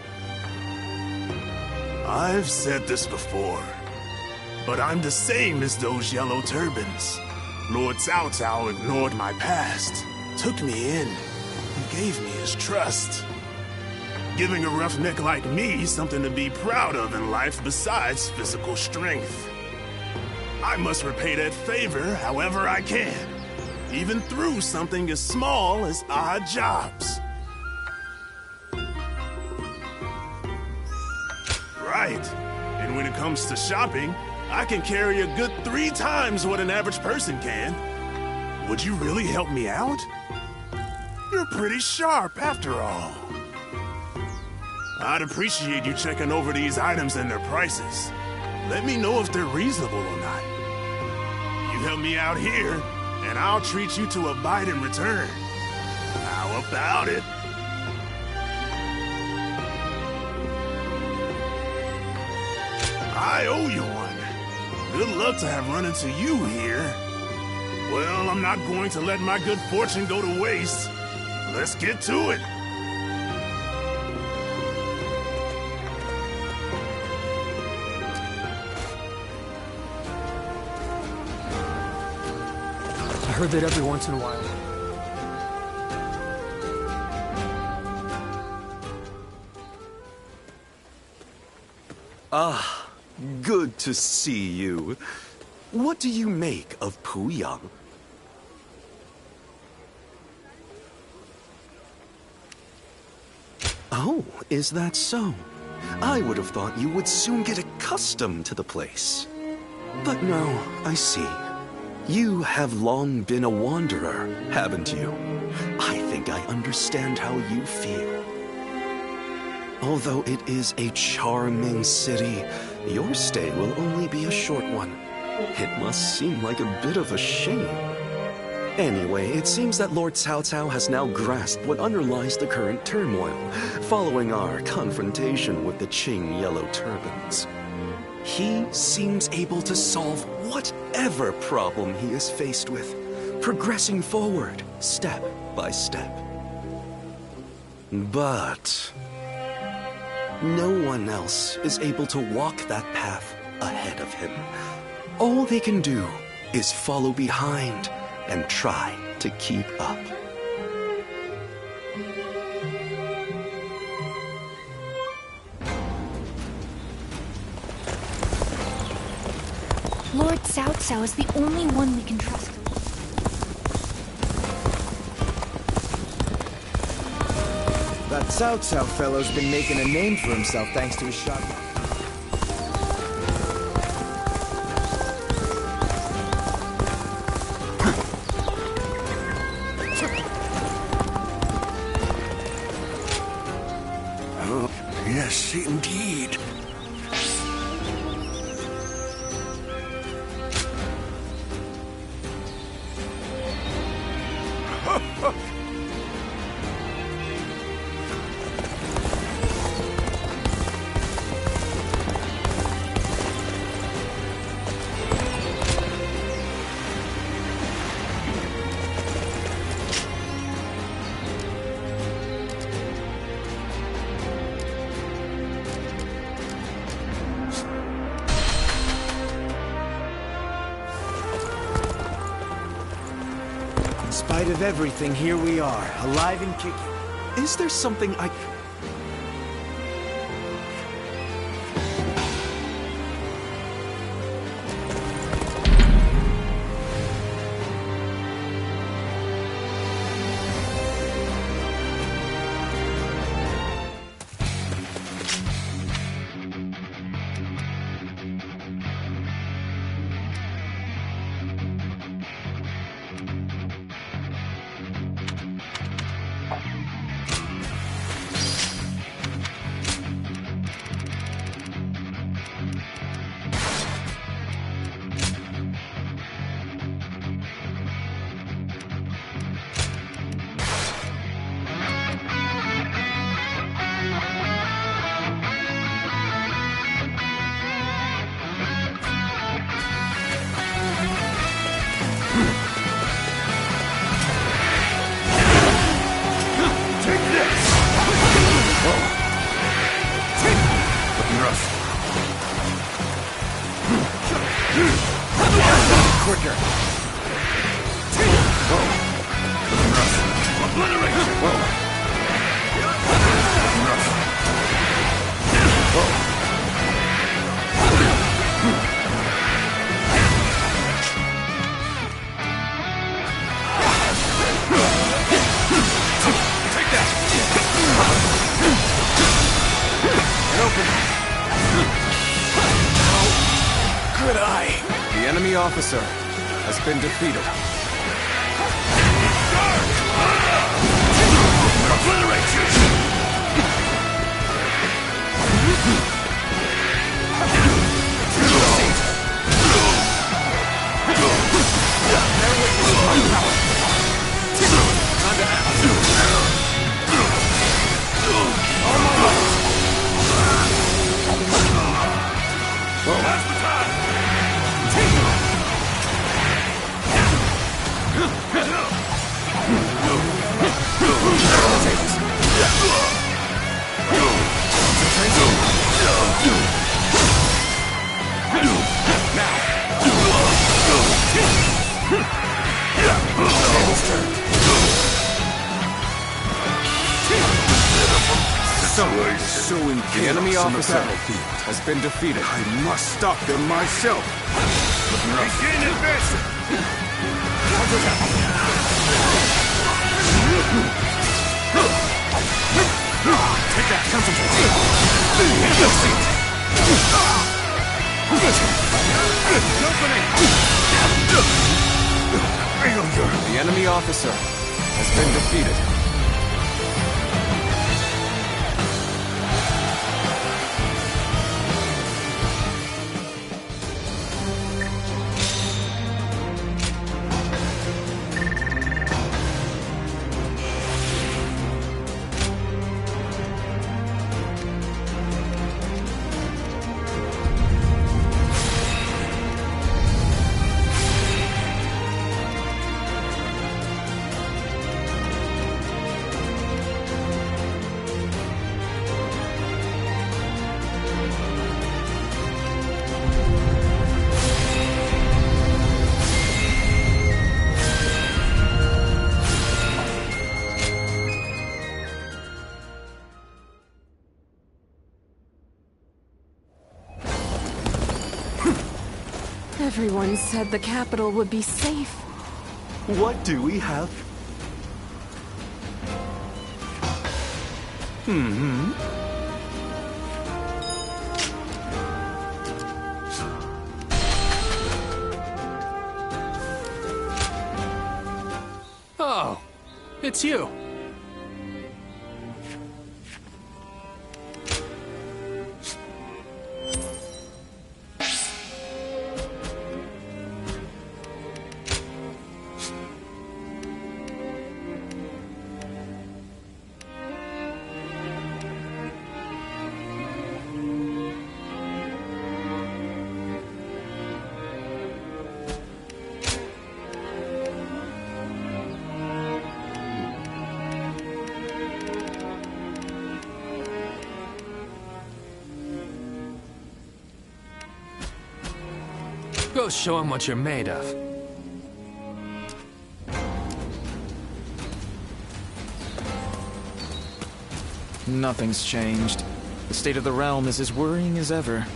I've said this before, but I'm the same as those yellow turbans. Lord Cao Cao ignored my past, took me in, and gave me his trust. Giving a roughneck like me something to be proud of in life besides physical strength. I must repay that favor however I can, even through something as small as odd jobs. Right, and when it comes to shopping, I can carry a good 3 times what an average person can. Would you really help me out? You're pretty sharp after all. I'd appreciate you checking over these items and their prices. Let me know if they're reasonable or not. You help me out here, and I'll treat you to a bite in return. How about it? I owe you one. Good luck to have run into you here. Well, I'm not going to let my good fortune go to waste. Let's get to it. I heard that every once in a while. Ah, good to see you. What do you make of Puyang? Oh, is that so? I would have thought you would soon get accustomed to the place. But no, I see. You have long been a wanderer, haven't you? I think I understand how you feel. Although it is a charming city, your stay will only be a short one. It must seem like a bit of a shame. Anyway, it seems that Lord Cao Cao has now grasped what underlies the current turmoil, following our confrontation with the Qing Yellow Turbans. He seems able to solve whatever problem he is faced with, progressing forward, step by step. But no one else is able to walk that path ahead of him. All they can do is follow behind and try to keep up. Lord Cao Cao is the only one we can trust. That Cao Cao fellow's been making a name for himself thanks to his shot. Oh, yes, indeed. In spite of everything, here we are, alive and kicking. Is there something I... quicker. Good eye. The enemy officer has been defeated. Obliterate you! Time to act. That's the time! So the enemy officer has been defeated. I must stop them myself. Begin advancing. Take that, concentrate. The enemy officer has been defeated. Everyone said the capital would be safe. What do we have? Oh, it's you. Go show him what you're made of. Nothing's changed. The state of the realm is as worrying as ever.